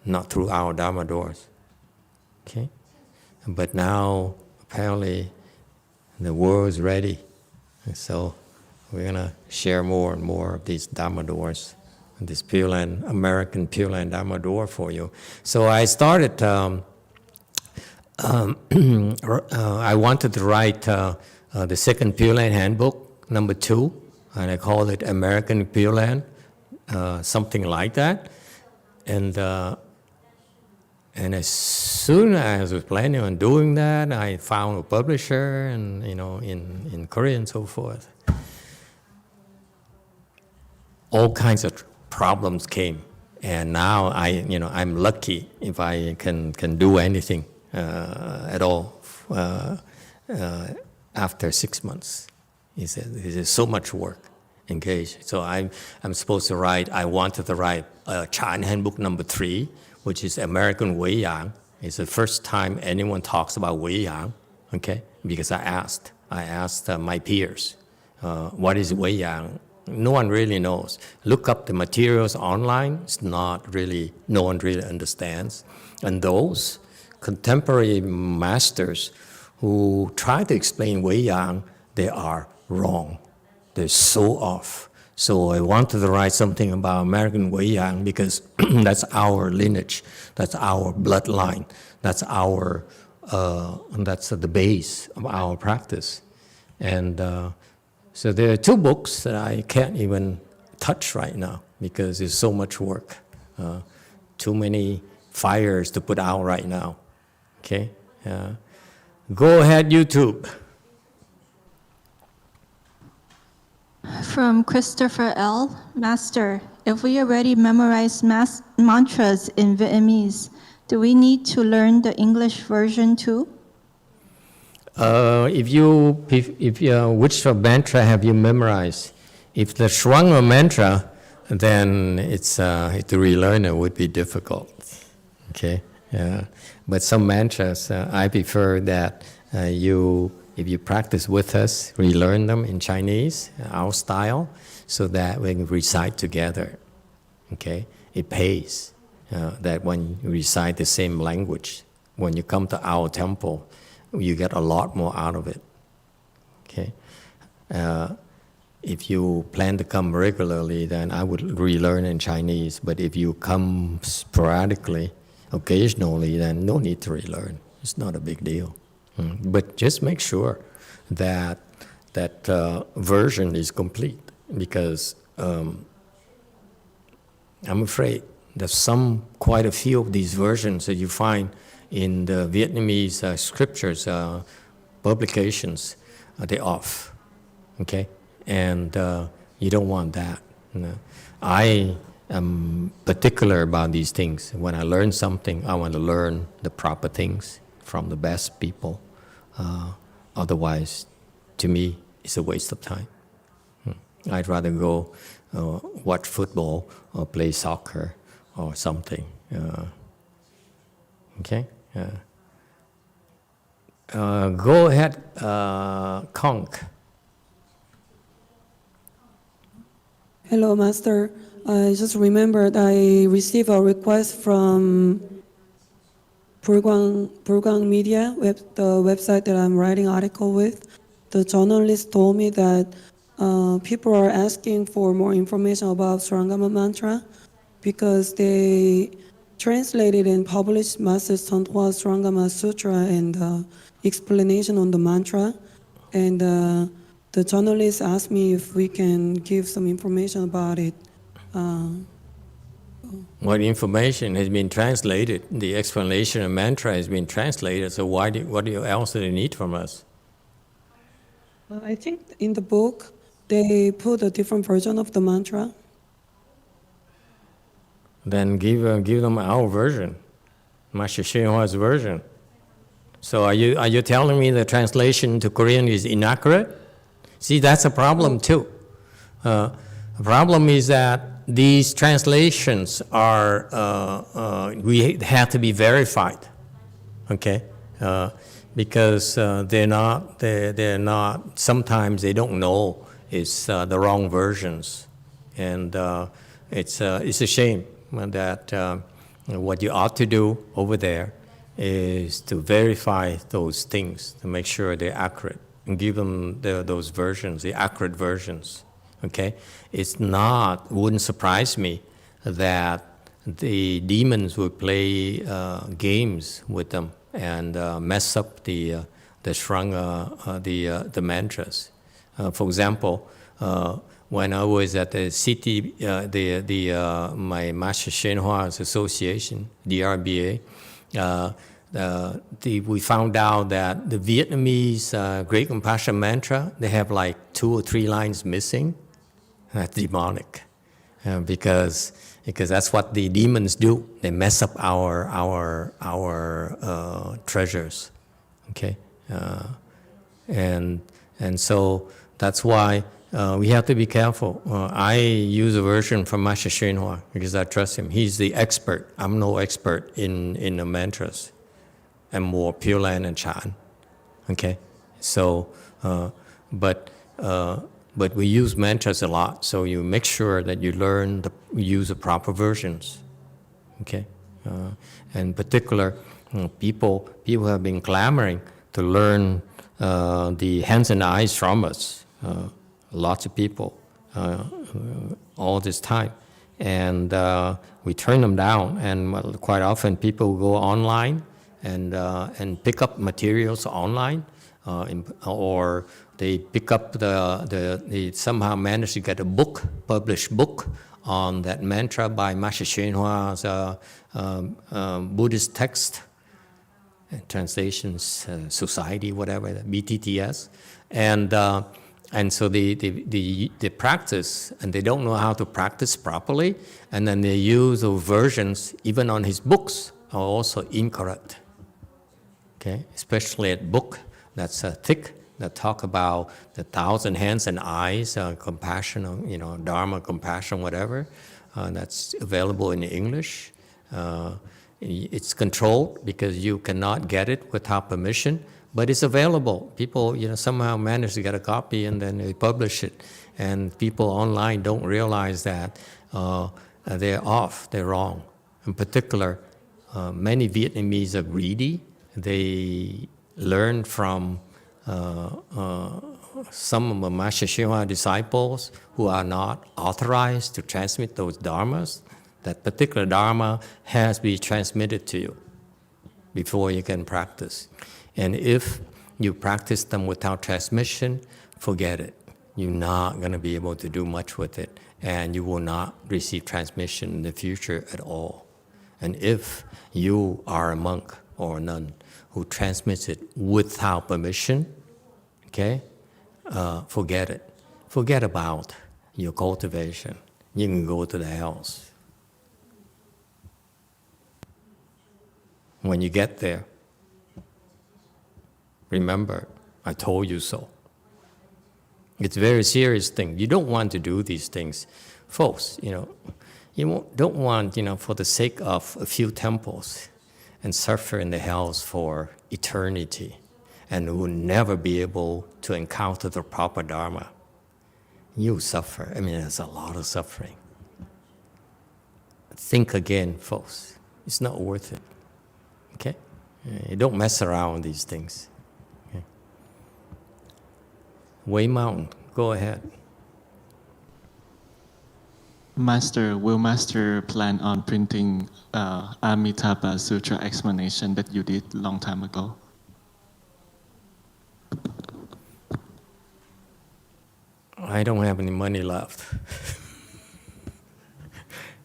not through our Dharma doors. Okay? But now, apparently, the world is ready. And so we're going to share more and more of these Dharma doors, this Pure Land, American Pure Land Dharma door for you. So I started, I wanted to write the second Pure Land Handbook, number 2, and I called it American Pure Land, something like that. And as soon as I was planning on doing that, I found a publisher, and in Korea and so forth. All kinds of problems came, and now I'm lucky if I can do anything at all after 6 months. There's so much work engaged. So I'm supposed to write. I wanted to write Chan Handbook number 3, which is American Wei Yang. It's the first time anyone talks about Wei Yang, okay? Because I asked my peers, what is Wei Yang? No one really knows. Look up the materials online. It's not really, no one really understands. And those contemporary masters who try to explain Wei Yang, they are wrong. They're so off. So I wanted to write something about American Wei Yang because that's our lineage, that's our bloodline, that's the base of our practice. And so there are 2 books that I can't even touch right now because there's so much work, too many fires to put out right now. Okay, go ahead, YouTube. From Christopher L. Master, if we already memorize mantras in Vietnamese, do we need to learn the English version too? Which mantra have you memorized? If the Shranga mantra, then to relearn it would be difficult. Okay, but some mantras, I prefer that if you practice with us, relearn them in Chinese, our style, so that we can recite together. Okay, it pays that when you recite the same language, when you come to our temple, you get a lot more out of it. Okay, if you plan to come regularly, then I would relearn in Chinese. But if you come sporadically, occasionally, then no need to relearn. It's not a big deal. But just make sure that version is complete, because I'm afraid there's quite a few of these versions that you find in the Vietnamese scriptures publications. They're off, okay? And you don't want that. I am particular about these things. When I learn something, I want to learn the proper things from the best people. Otherwise, to me, it's a waste of time. I'd rather go watch football or play soccer or something. Okay? Go ahead, Conk. Hello, Master. I just remembered I received a request from Purgang Media, the website that I'm writing article with. The journalist told me that people are asking for more information about Surangama mantra because they translated and published Master Untitled Surangama Sutra and explanation on the mantra. And the journalist asked me if we can give some information about it. What information has been translated? The explanation of mantra has been translated, so what else do they need from us? I think in the book, they put a different version of the mantra. then give them our version, Master Shinhua's version. So are you telling me the translation to Korean is inaccurate? See, that's a problem too. The problem is that these translations are, we have to be verified, okay? Because they're not, sometimes they don't know it's the wrong versions. And it's a shame that what you ought to do over there is to verify those things, to make sure they're accurate, and give them those versions, the accurate versions, okay? It's not, wouldn't surprise me that the demons would play games with them and mess up the shranga, the mantras. For example, when I was at the city, my Master Shenhua's association, DRBA, we found out that the Vietnamese Great Compassion Mantra, they have like 2 or 3 lines missing. That's demonic, because that's what the demons do. They mess up our treasures, okay? And so that's why we have to be careful. I use a version from Master Shenhua because I trust him. He's the expert. I'm no expert in the mantras. I'm more Pure Land and Chan. Okay, so but we use mantras a lot. So you make sure that you learn use the proper versions. Okay, in particular, people have been clamoring to learn the hands and eyes from us. Lots of people all this time, and we turn them down. And quite often, people go online and pick up materials online, or they pick up they somehow manage to get a published book on that mantra by Master Shenhua's Buddhist text, translations, society, whatever, BTTS, and so they practice, and they don't know how to practice properly, and then they use those versions, even on his books, are also incorrect. Okay, especially a book that's thick, that talk about the 1,000 hands and eyes, compassion, Dharma, compassion, whatever, that's available in English. It's controlled because you cannot get it without permission, but it's available. People, somehow manage to get a copy and then they publish it. And people online don't realize that they're off, they're wrong. In particular, many Vietnamese are greedy. They learn from some of the Master Shenhua disciples who are not authorized to transmit those dharmas. That particular dharma has been transmitted to you before you can practice. And if you practice them without transmission, forget it. You're not going to be able to do much with it, and you will not receive transmission in the future at all. And if you are a monk or a nun who transmits it without permission, okay, forget it. Forget about your cultivation. You can go to the hells. When you get there, remember, I told you so. It's a very serious thing. You don't want to do these things. Folks, you don't want, for the sake of a few temples and suffer in the hells for eternity and will never be able to encounter the proper Dharma. You suffer. There's a lot of suffering. Think again, folks. It's not worth it. Okay? You don't mess around with these things. Okay? Way Mountain, go ahead. Master, will Master plan on printing Amitabha Sutra explanation that you did a long time ago? I don't have any money left.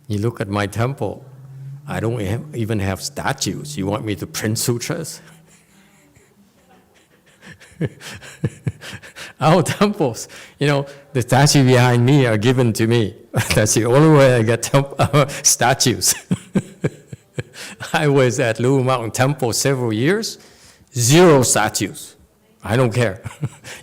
You look at my temple, I don't even have statues. You want me to print sutras? Our temples, you know, the statues behind me are given to me. That's the only way I get statues. I was at Lu Mountain Temple several years, 0 statues. I don't care.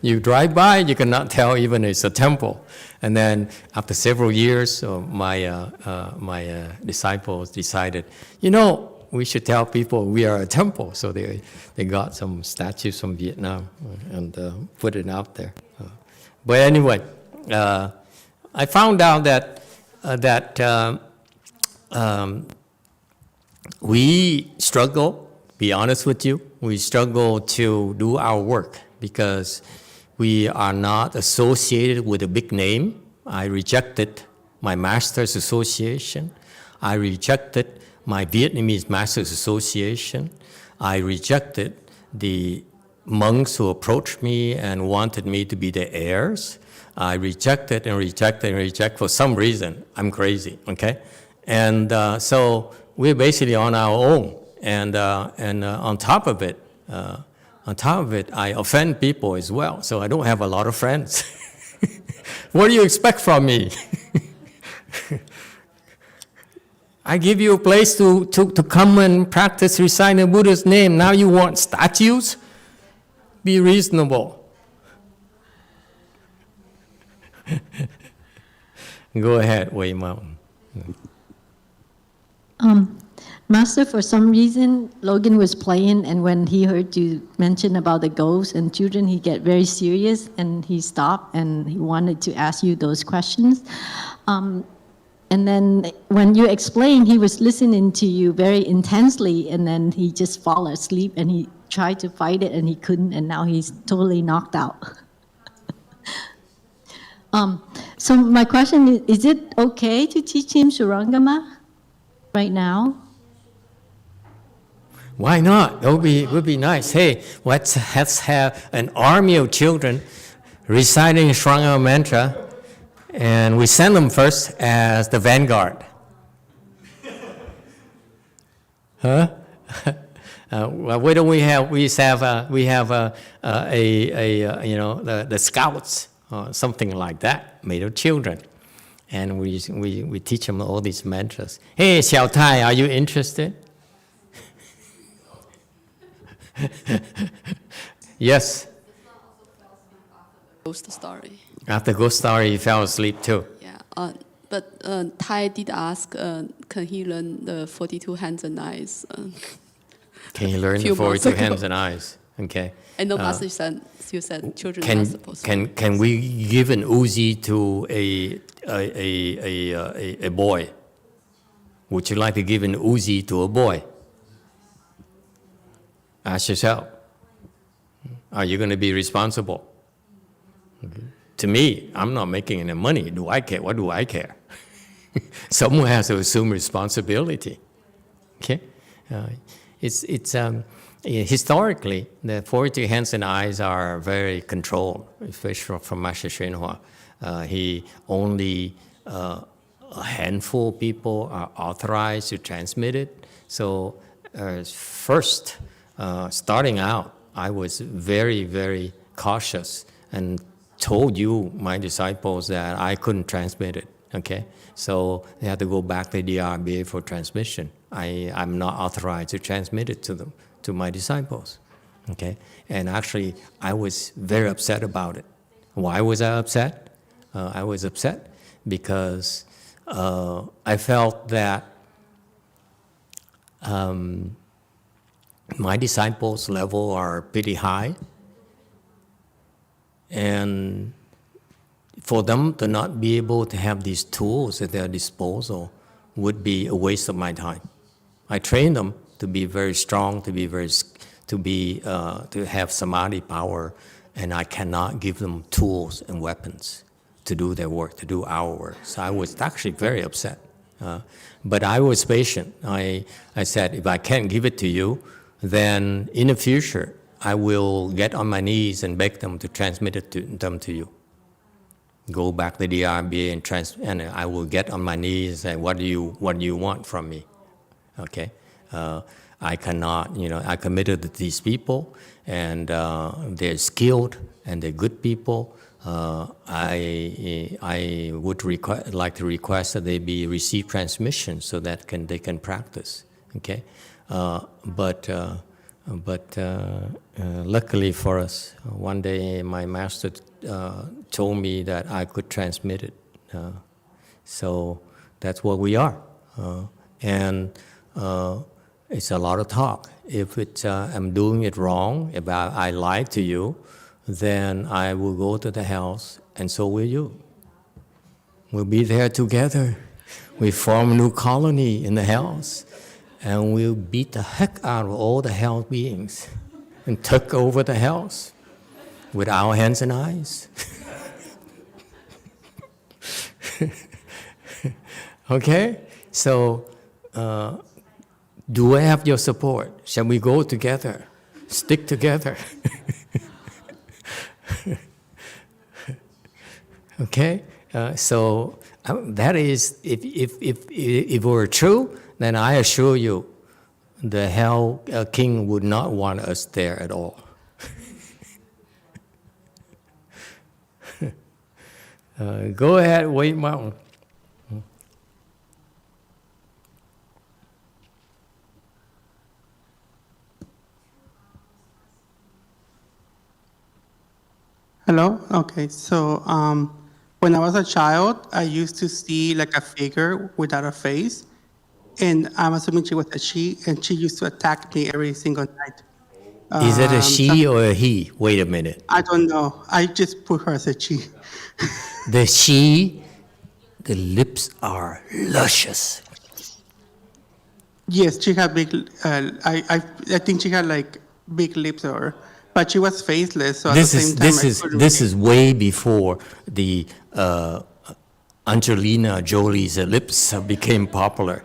You drive by, you cannot tell even it's a temple. And then after several years, my disciples decided, you know, we should tell people we are a temple. So they got some statues from Vietnam and put it out there. But anyway, I found out that we struggle, be honest with you, we struggle to do our work because we are not associated with a big name. I rejected my Masters Association. I rejected my Vietnamese Masters Association. I rejected the monks who approached me and wanted me to be their heirs. I rejected and rejected and rejected for some reason. I'm crazy, okay? And so we're basically on our own. And on top of it, I offend people as well. So I don't have a lot of friends. What do you expect from me? I give you a place to come and practice reciting Buddha's name. Now you want statues? Be reasonable. Go ahead, Wei Mountain. Master, for some reason, Logan was playing, and when he heard you mention about the ghosts and children, he get very serious, and he stopped, and he wanted to ask you those questions. And then when you explained, he was listening to you very intensely, and then he just fall asleep, and he tried to fight it, and he couldn't, and now he's totally knocked out. So my question is it okay to teach him Surangama right now? Why not? That would be nice. Hey, let's have an army of children reciting Surangama mantra, and we send them first as the vanguard. Huh? Well, why don't we have the scouts or something like that made of children, and we teach them all these mantras. Hey, Xiao Tai, are you interested? Yes. Ghost story. After ghost story, he fell asleep too. Yeah. But Tai did ask, can he learn the 42 hands and eyes? Can he learn the 42 hands and eyes? Okay. I know Master you said children are not supposed to. Can we give an Uzi to a boy? Would you like to give an Uzi to a boy? Ask yourself. Are you going to be responsible? Okay. To me, I'm not making any money. Do I care? What do I care? Someone has to assume responsibility. Okay. Historically, the 42 hands and eyes are very controlled, especially from Master YongHua. He only a handful of people are authorized to transmit it. So first, starting out, I was very, very cautious and told you, my disciples, that I couldn't transmit it. Okay, so they had to go back to the DRBA for transmission. I'm not authorized to transmit it to them, to my disciples. Okay, and actually, I was very upset about it. Why was I upset? I was upset because I felt that my disciples' level are pretty high, and for them to not be able to have these tools at their disposal would be a waste of my time. I train them to be very strong, to have samadhi power, and I cannot give them tools and weapons to do their work, to do our work. So I was actually very upset. But I was patient. I said, if I can't give it to you, then in the future, I will get on my knees and beg them to transmit it to you. Go back to the RBA and I will get on my knees and say, what do you want from me? Okay. I cannot, I committed to these people, and they're skilled and they're good people. I would like to request that they be receive transmission so that they can practice. Okay, but luckily for us, one day my master told me that I could transmit it. So that's what we are, and it's a lot of talk. If I'm doing it wrong, if I lied to you, then I will go to the house, and so will you. We'll be there together. We form a new colony in the house, and we'll beat the heck out of all the hell beings and take over the house with our hands and eyes. Okay? So, do I have your support? Shall we go together? Stick together? Okay? So, that is, if it were true, then I assure you, the Hell King would not want us there at all. Go ahead, Wade Mountain. Hello? Okay, so when I was a child, I used to see like a figure without a face, and I'm assuming she was a she, and she used to attack me every single night. Is it a she or a he? Wait a minute. I don't know. I just put her as a she. The she, the lips are luscious. Yes, she had big. I think she had like big lips, but she was faceless. So This at the is same time, this is way before the Angelina Jolie's lips became popular.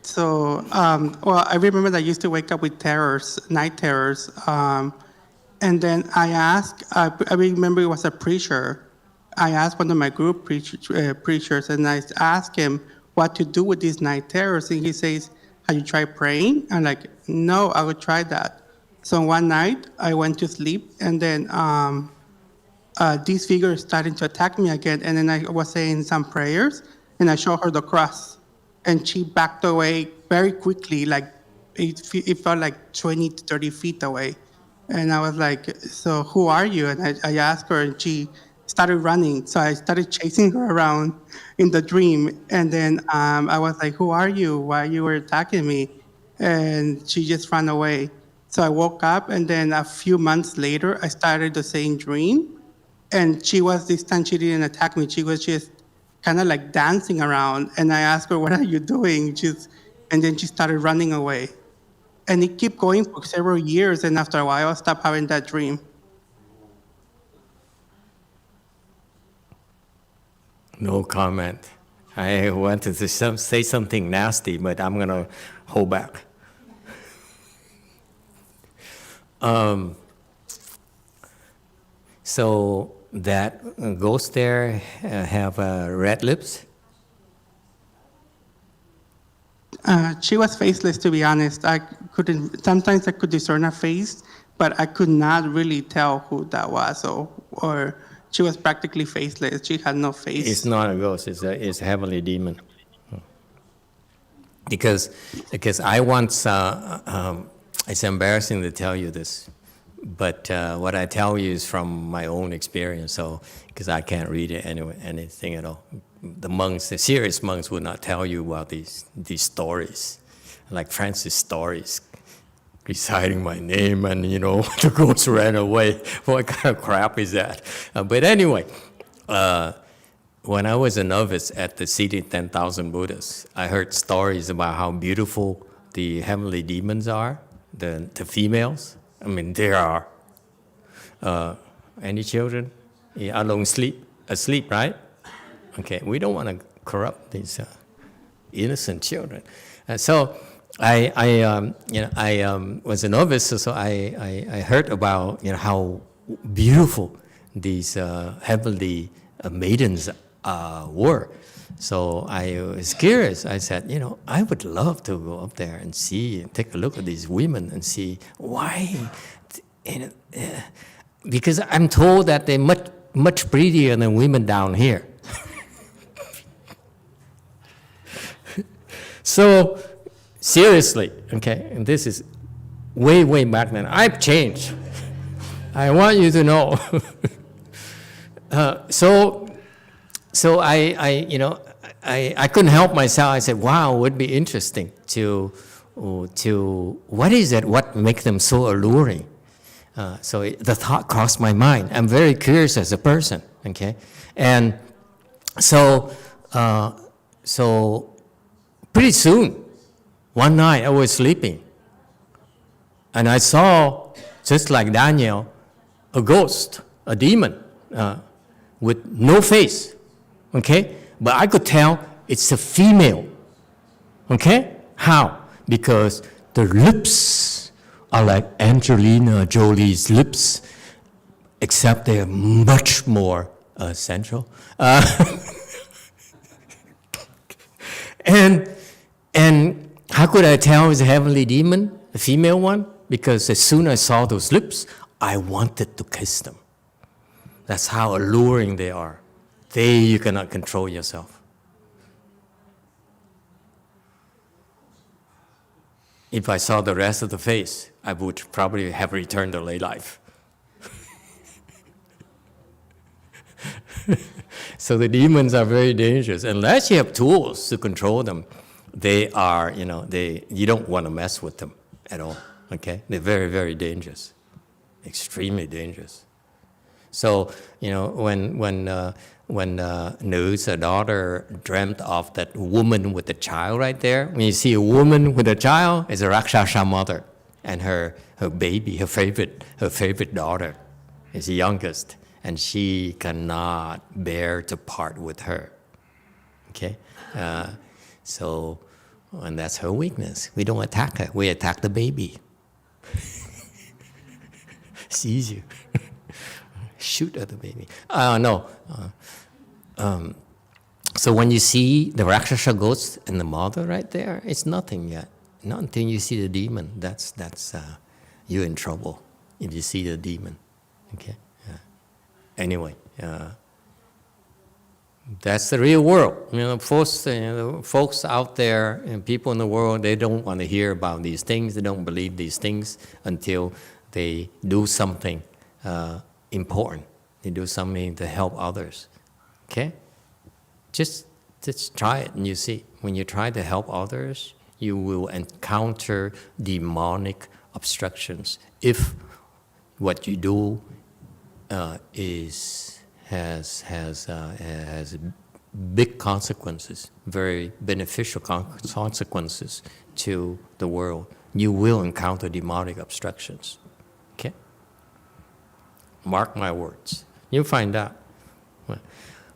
So, well, I remember that I used to wake up with terrors, night terrors. And then I asked, I remember it was a preacher. I asked one of my group preachers, and I asked him what to do with these night terrors. And he says, have you tried praying? I'm like, no, I would try that. So one night I went to sleep, and then these figures started to attack me again. And then I was saying some prayers, and I showed her the cross. And she backed away very quickly, like it felt like 20 to 30 feet away. And I was like, so who are you? And I asked her, and she started running. So I started chasing her around in the dream. And then I was like, who are you? Why you were attacking me? And she just ran away. So I woke up, and then a few months later, I started the same dream. And this time she didn't attack me. She was just kind of like dancing around. And I asked her, what are you doing? And then she started running away. And it kept going for several years. And after a while, I stopped having that dream. No comment. I wanted to say something nasty, but I'm going to hold back. So that ghost there have red lips? She was faceless, to be honest. Sometimes I could discern her face, but I could not really tell who that was, or she was practically faceless. She had no face. It's not a ghost, it's a heavenly demon. Because I once, it's embarrassing to tell you this, but what I tell you is from my own experience, so, because I can't read it anyway, anything at all. The serious monks would not tell you about these stories, like Francis stories, reciting my name and, the ghost ran away. What kind of crap is that? But anyway, when I was a novice at the City 10,000 Buddhas, I heard stories about how beautiful the heavenly demons are, the females. I mean, there are. Any children? Yeah, asleep, right? Okay, we don't want to corrupt these innocent children. So I was a novice, so I heard about how beautiful these heavenly maidens were. So I was curious. I said, I would love to go up there and see, take a look at these women and see why. Because I'm told that they're much prettier than women down here. So, seriously, okay, and this is way back then. I've changed. I want you to know. So I couldn't help myself. I said, wow, it would be interesting to what is it? What makes them so alluring? So the thought crossed my mind. I'm very curious as a person, okay? And so pretty soon, one night I was sleeping, and I saw, just like Daniel, a ghost, a demon, with no face, okay? But I could tell it's a female, okay? How? Because the lips are like Angelina Jolie's lips, except they're much more sensual. And how could I tell it's a heavenly demon, a female one? Because as soon as I saw those lips, I wanted to kiss them. That's how alluring they are. You cannot control yourself. If I saw the rest of the face, I would probably have returned to lay life. So the demons are very dangerous. Unless you have tools to control them, they are, you don't want to mess with them at all, okay? They're very dangerous, extremely dangerous. So, when Nu's daughter dreamt of that woman with the child right there, when you see a woman with a child, it's a Rakshasa mother, and her baby, her favorite daughter, is the youngest, and she cannot bear to part with her. Okay, and that's her weakness. We don't attack her; we attack the baby. It's easier. Shoot at the baby. So when you see the Rakshasa Ghost and the mother right there, it's nothing yet. Not until you see the demon. That's you're in trouble if you see the demon. Okay. Anyway, that's the real world. Folks out there and people in the world, they don't want to hear about these things. They don't believe these things until they do something important. They do something to help others. Okay? Just try it and you see. When you try to help others, you will encounter demonic obstructions. If what you do has big consequences, very beneficial consequences to the world, you will encounter demonic obstructions. Okay? Mark my words. You'll find out.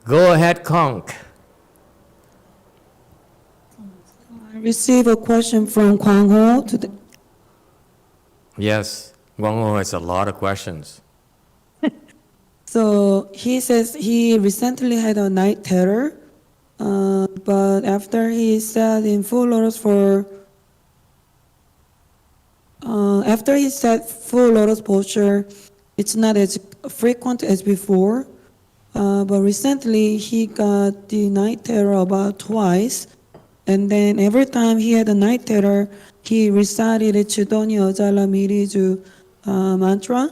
Go ahead, Conk. I received a question from YongHua today. Yes, YongHua has a lot of questions. So he says he recently had a night terror, but after he sat in full lotus posture, it's not as frequent as before. But recently he got the night terror about twice, and then every time he had a night terror, he recited a Chudoni Ojala Miriju mantra.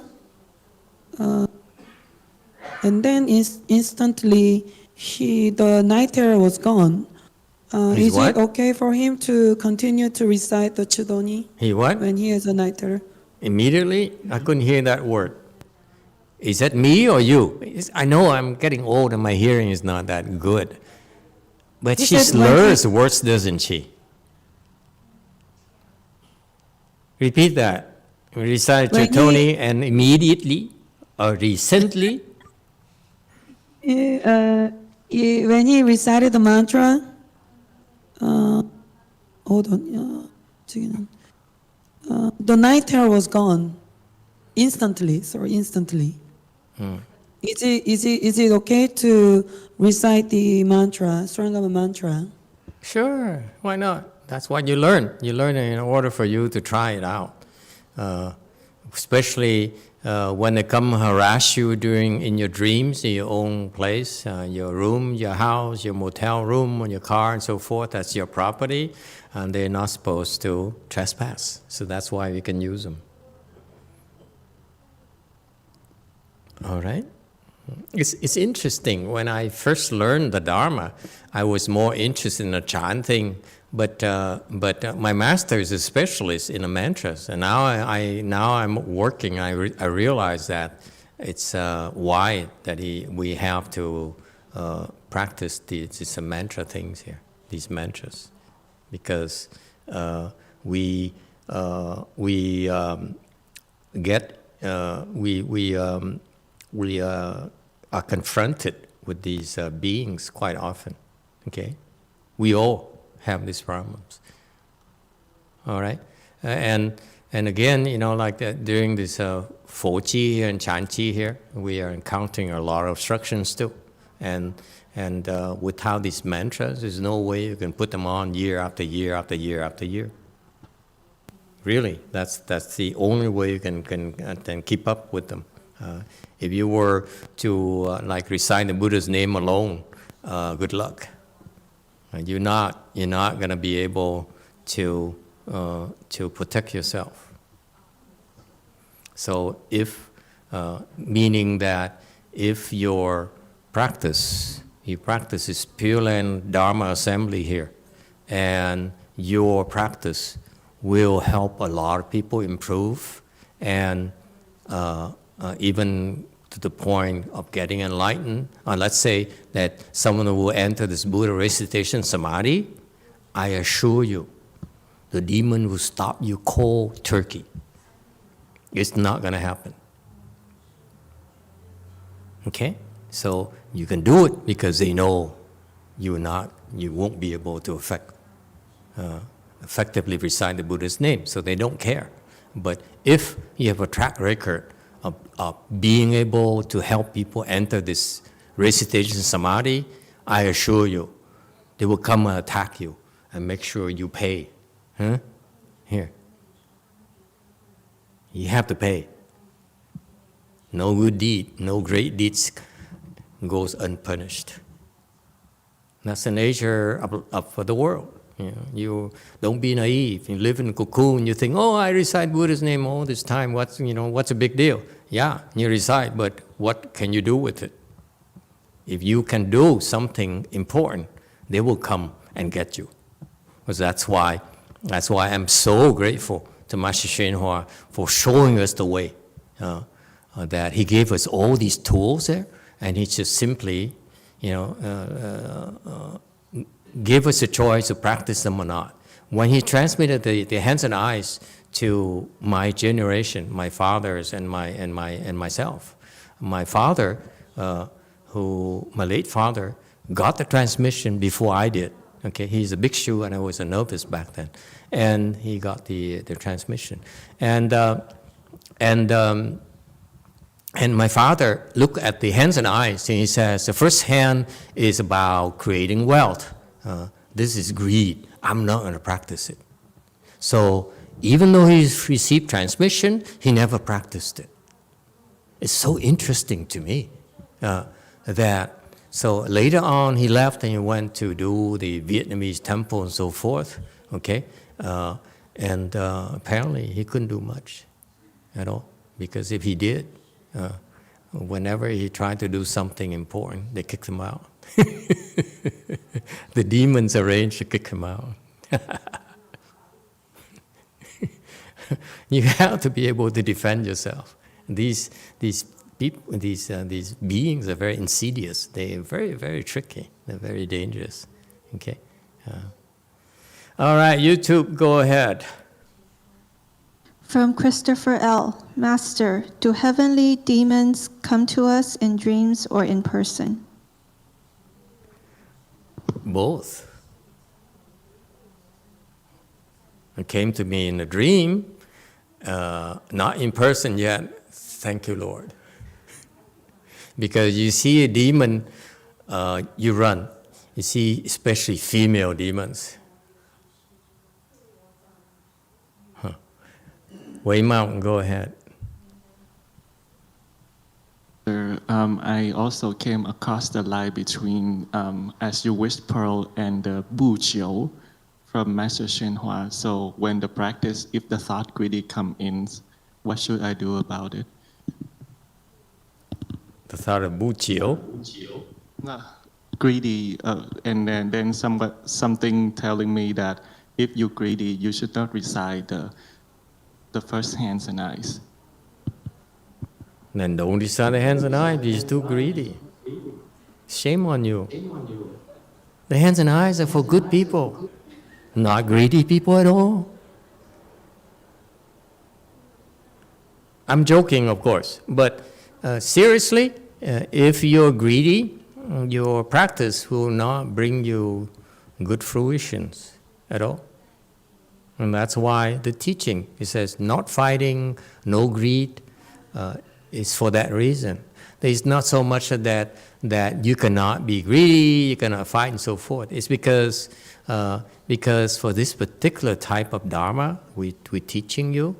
And then instantly, the night terror was gone. Is it okay for him to continue to recite the Chudoni? He what? When he has a night terror? Immediately? I couldn't hear that word. Is that me or you? I know I'm getting old and my hearing is not that good. But she slurs words, doesn't she? Repeat that. Recite Chudoni and immediately or recently? When he recited the mantra, hold on, the night terror was gone instantly. Is it okay to recite the mantra, Strangama mantra? Sure, why not? That's what you learn. You learn it in order for you to try it out. Especially when they come harass you in your dreams, in your own place, your room, your house, your motel room, or your car, and so forth. That's your property, and they're not supposed to trespass. So that's why we can use them. All right. It's interesting. When I first learned the Dharma, I was more interested in the chanting, but my master is a specialist in the mantras, and now I'm working. I realize that it's why that we have to practice these mantra things here, these mantras, because we are confronted with these beings quite often, okay? We all have these problems, all right? And again, like during this Fochi here and Chanchi here, we are encountering a lot of obstructions too. And without these mantras, there's no way you can put them on year after year after year after year. Really, that's the only way you can keep up with them. If you were to recite the Buddha's name alone, good luck. You're not going to be able to protect yourself. So meaning that if you practice this Pure Land Dharma assembly here, and your practice will help a lot of people improve, and even to the point of getting enlightened. Let's say that someone will enter this Buddha recitation samadhi, I assure you, the demon will stop you cold turkey. It's not going to happen. Okay? So you can do it because they know you won't be able to effectively recite the Buddha's name, so they don't care. But if you have a track record of being able to help people enter this recitation samadhi, I assure you, they will come and attack you and make sure you pay. Huh? Here. You have to pay. No good deed, no great deeds goes unpunished. That's the nature of the world. You don't be naive. You live in a cocoon. You think, oh, I recite Buddha's name all this time. What's a big deal? Yeah, you recite, but what can you do with it? If you can do something important, they will come and get you. Because that's why I'm so grateful to Master YongHua for showing us the way. That he gave us all these tools there, and he just simply, gave us a choice to practice them or not. When he transmitted the hands and eyes to my generation, my fathers and myself, my father, my late father, got the transmission before I did. Okay, he's a bhikshu and I was a novice back then, and he got the transmission, and my father looked at the hands and eyes, and he says, the first hand is about creating wealth. This is greed. I'm not going to practice it. So even though he's received transmission, he never practiced it. It's so interesting to me that, so later on he left and he went to do the Vietnamese temple and so forth, okay? And apparently he couldn't do much at all, because if he did, whenever he tried to do something important, they kicked him out. The demons arranged to kick him out. You have to be able to defend yourself. These people, these beings are very insidious. They're very, very tricky. They're very dangerous. Okay. All right, YouTube, go ahead. From Christopher L. Master, do heavenly demons come to us in dreams or in person? Both. It came to me in a dream, not in person yet. Thank you, Lord. Because you see a demon, you run. You see especially female demons. Wei Mountain, go ahead. I also came across the line between As You Wish Pearl and the Bu Chiu from Master YongHua. So when the practice, if the thought greedy come in, what should I do about it? The thought of Bu Chiu. Greedy, and then something telling me that if you're greedy, you should not recite the first hands and eyes. Then don't recite the hands and eyes, you're too greedy. Shame on you. The hands and eyes are for good people, not greedy people at all. I'm joking, of course, but seriously, if you're greedy, your practice will not bring you good fruitions at all. And that's why the teaching, it says, not fighting, no greed, is for that reason. There's not so much that you cannot be greedy, you cannot fight, and so forth. It's because for this particular type of Dharma, we're teaching you.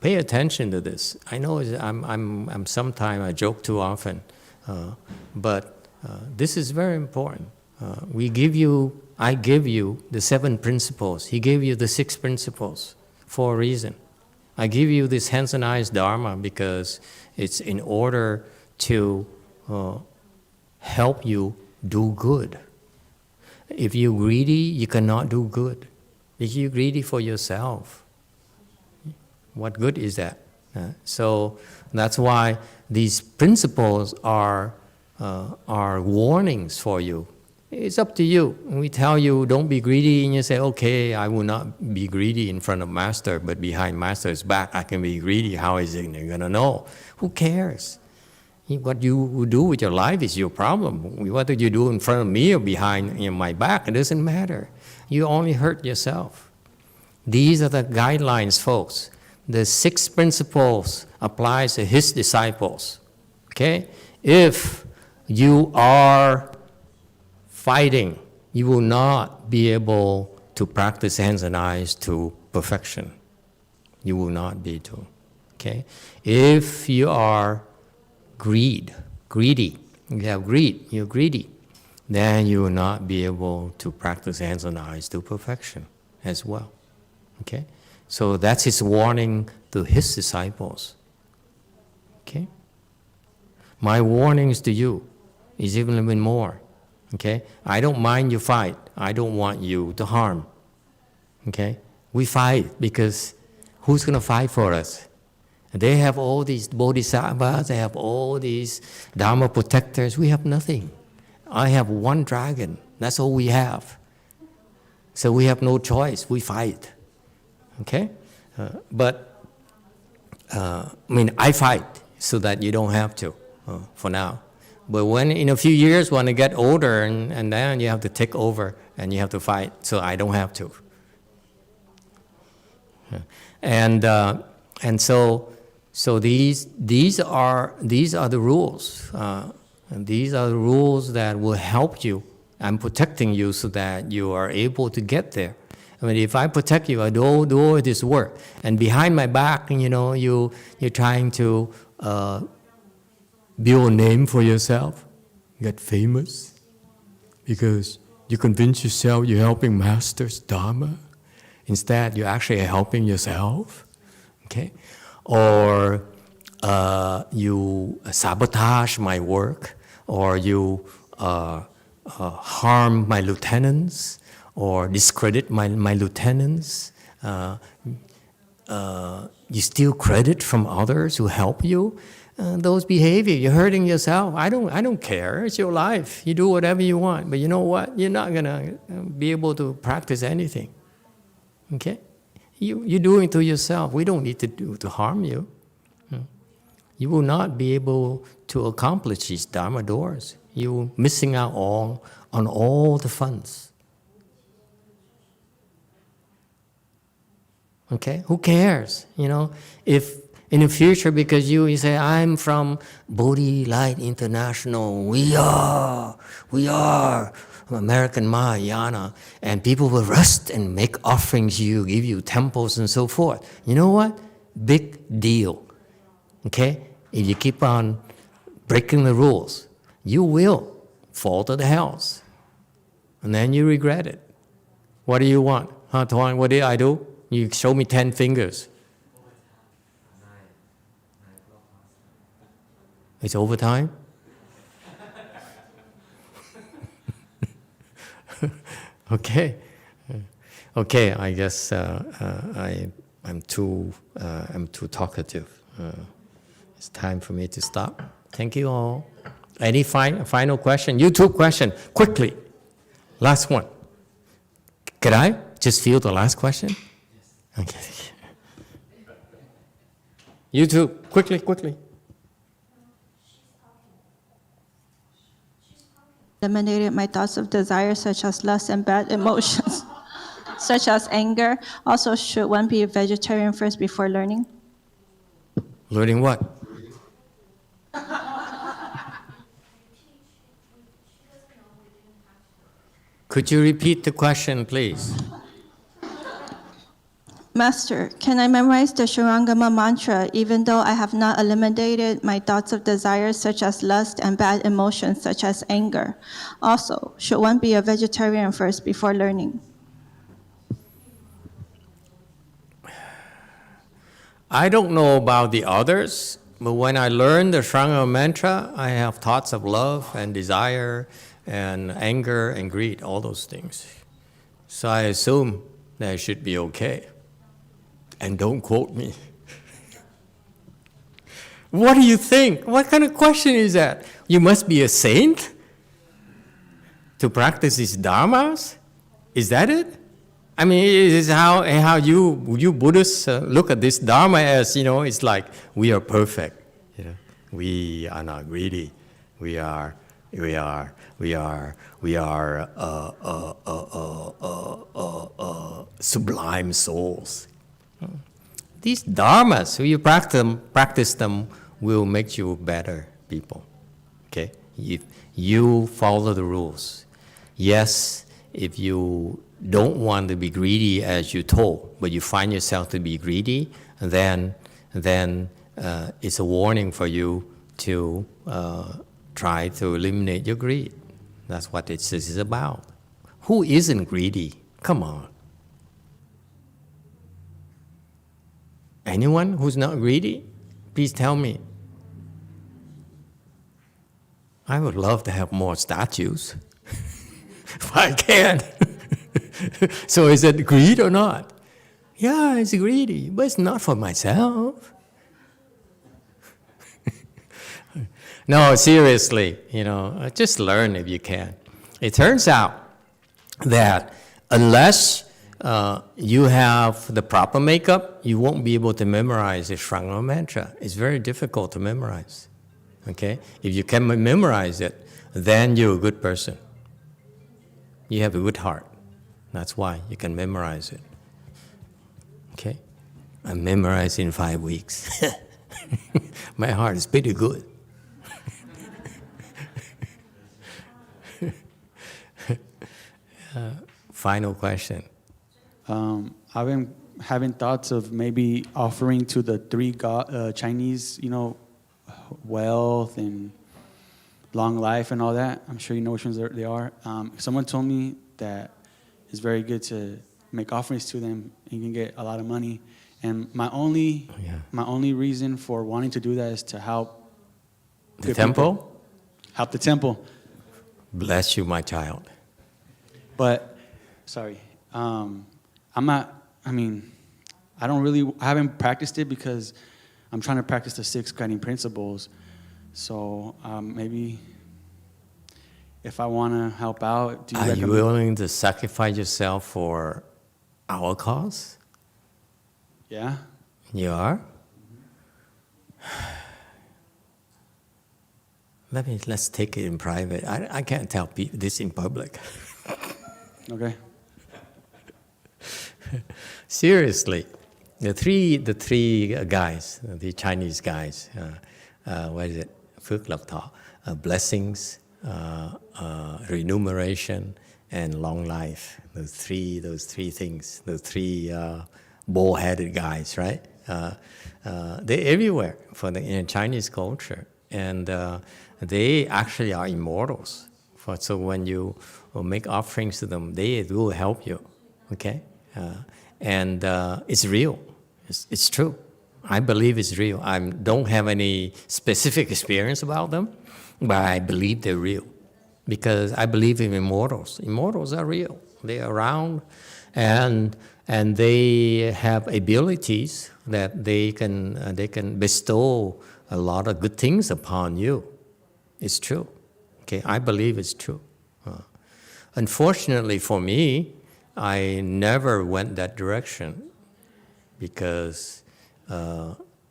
Pay attention to this. I know I'm sometimes I joke too often, but this is very important. I give you the 7 principles. He gave you the 6 principles for a reason. I give you this hands and eyes Dharma because it's in order to help you do good. If you're greedy, you cannot do good. If you're greedy for yourself, what good is that? So that's why these principles are warnings for you. It's up to you. We tell you don't be greedy, and you say, okay, I will not be greedy in front of Master, but behind Master's back I can be greedy. How is it going to know? Who cares? What you do with your life is your problem. Whether you do in front of me or behind my back, it doesn't matter. You only hurt yourself. These are the guidelines, folks. The 6 principles applies to his disciples. Okay? If you are fighting, you will not be able to practice hands and eyes to perfection. You will not be able to. Okay? If you are greedy, you have greed, you're greedy, then you will not be able to practice hands and eyes to perfection as well. Okay? So that's his warning to his disciples. Okay? My warnings to you is even a little bit more. Okay? I don't mind you fight. I don't want you to harm. Okay? We fight because who's going to fight for us? They have all these bodhisattvas, they have all these Dharma protectors. We have nothing. I have 1 dragon. That's all we have. So we have no choice. We fight. Okay? I fight so that you don't have to for now. But when in a few years, when I get older, and then you have to take over and you have to fight, so I don't have to. And so these are the rules. And these are the rules that will help you. I'm protecting you so that you are able to get there. I mean, if I protect you, I do all this work, and behind my back, you're trying to build a name for yourself, get famous, because you convince yourself you're helping Master's Dharma. Instead, you're actually helping yourself, okay? Or you sabotage my work, or you harm my lieutenants, or discredit my lieutenants. You steal credit from others who help you. Those behavior, you're hurting yourself. I don't care. It's your life. You do whatever you want. But you know what? You're not gonna be able to practice anything. Okay? You're doing it to yourself. We don't need to harm you. You will not be able to accomplish these Dharma doors. You're missing out on all the funds. Okay? Who cares? If In the future, because you say, I'm from Bodhi Light International, we are American Mahayana, and people will rest and make offerings to you, give you temples and so forth. You know what? Big deal, okay? If you keep on breaking the rules, you will fall to the hells, and then you regret it. What do you want? Huh, Tuan, what did I do? You show me 10 fingers. It's overtime? Okay. Okay, I guess I'm too talkative. It's time for me to stop. Thank you all. Any final question? YouTube question, quickly. Last one. Could I just field the last question? Okay. YouTube, quickly. Eliminated my thoughts of desire, such as lust and bad emotions, such as anger. Also, should one be a vegetarian first before learning? Learning what? Could you repeat the question, please? Master, can I memorize the Shurangama mantra even though I have not eliminated my thoughts of desire, such as lust and bad emotions, such as anger? Also, should one be a vegetarian first before learning? I don't know about the others, but when I learned the Shurangama mantra, I have thoughts of love and desire and anger and greed, all those things. So I assume that it should be okay. And don't quote me. What do you think? What kind of question is that? You must be a saint to practice these dharmas? Is that it? I mean, is how you Buddhists look at this dharma as, it's like we are perfect. We are not greedy. We are sublime souls. These dharmas, if you practice them, will make you better people. Okay, you follow the rules. Yes, if you don't want to be greedy as you told, but you find yourself to be greedy, then it's a warning for you to try to eliminate your greed. That's what this is about. Who isn't greedy? Come on. Anyone who's not greedy? Please tell me. I would love to have more statues, if I can. So is it greed or not? Yeah, it's greedy, but it's not for myself. No, seriously, just learn if you can. It turns out that unless you have the proper makeup, you won't be able to memorize the Shurangama mantra. It's very difficult to memorize. Okay? If you can memorize it, then you're a good person. You have a good heart. That's why you can memorize it. Okay? I memorized in 5 weeks. My heart is pretty good. Final question. I've been having thoughts of maybe offering to the three Chinese, wealth and long life and all that. I'm sure you know which ones they are. Someone told me that it's very good to make offerings to them and you can get a lot of money. And my only reason for wanting to do that is to help the temple? People. Help the temple. Bless you, my child. But, sorry, I haven't practiced it because I'm trying to practice the 6 guiding principles. So maybe if I want to help out, do you recommend? Are you willing to sacrifice yourself for our cause? Yeah. You are? Let's take it in private. I can't tell people this in public. Okay. Seriously, The three guys, the Chinese guys, what is it? Phước Lộc Thọ, blessings, remuneration, and long life. Those three things. Those three bull-headed guys, right? They're everywhere in Chinese culture, and they actually are immortals. So when you make offerings to them, they will help you. Okay, and it's real. It's true. I believe it's real. I don't have any specific experience about them, but I believe they're real because I believe in immortals. Immortals are real. They're around, and they have abilities that they can bestow a lot of good things upon you. It's true. Okay, I believe it's true. Unfortunately for me, I never went that direction because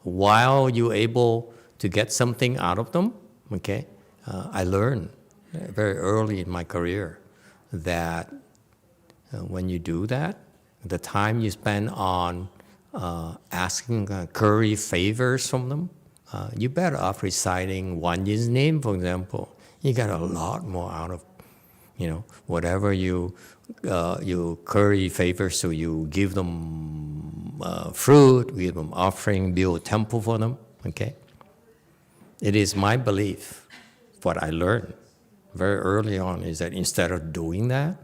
while you're able to get something out of them, okay, I learned very early in my career that when you do that, the time you spend on asking curry favors from them, you're better off reciting Wanjin's name, for example. You get a lot more out of, whatever you curry favors, so you give them fruit, give them offering, build a temple for them, okay? It is my belief, what I learned very early on is that instead of doing that,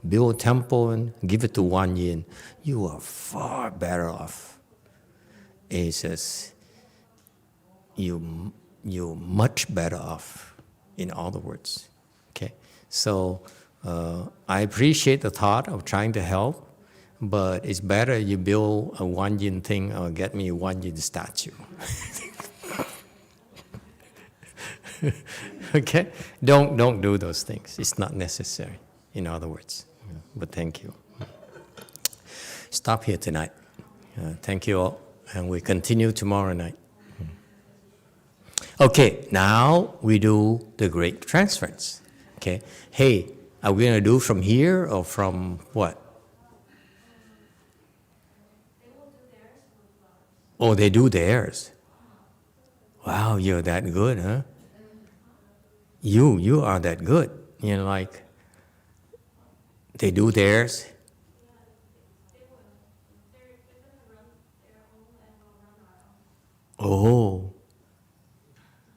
build a temple and give it to Wanjin, you are far better off. It says, you're much better off, in other words, okay? So I appreciate the thought of trying to help, but it's better you build a Wanjin thing or get me a Wanjin statue. Okay? Don't do those things. It's not necessary, in other words. But thank you. Stop here tonight. Thank you all. And we continue tomorrow night. Okay, now we do the great transference. Okay, hey, are we going to do from here or from what? Oh, they do theirs. Wow, you're that good, huh? You are that good. Like, they do theirs. Oh,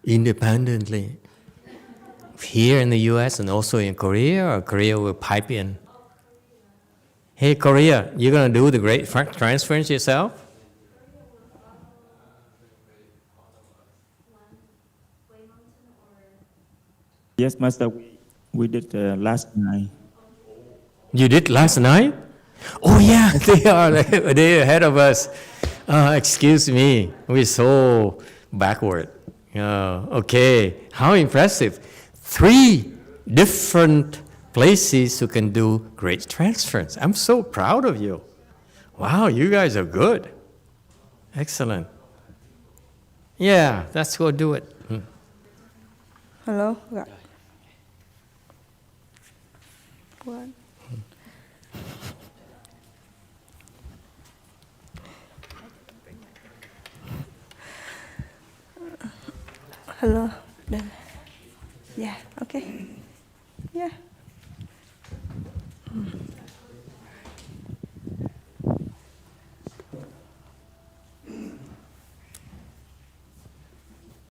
independently. Here in the US and also in Korea, or Korea will pipe in? Hey, Korea, you're going to do the great transference yourself? Yes, Master, we did last night. You did last night? Oh yeah, they're ahead of us. Excuse me, we're so backward. Okay, how impressive. 3 different places who can do great transference. I'm so proud of you. Wow, you guys are good. Excellent. Yeah, let's go do it. Hello. What? Hello. Yeah, okay. Yeah.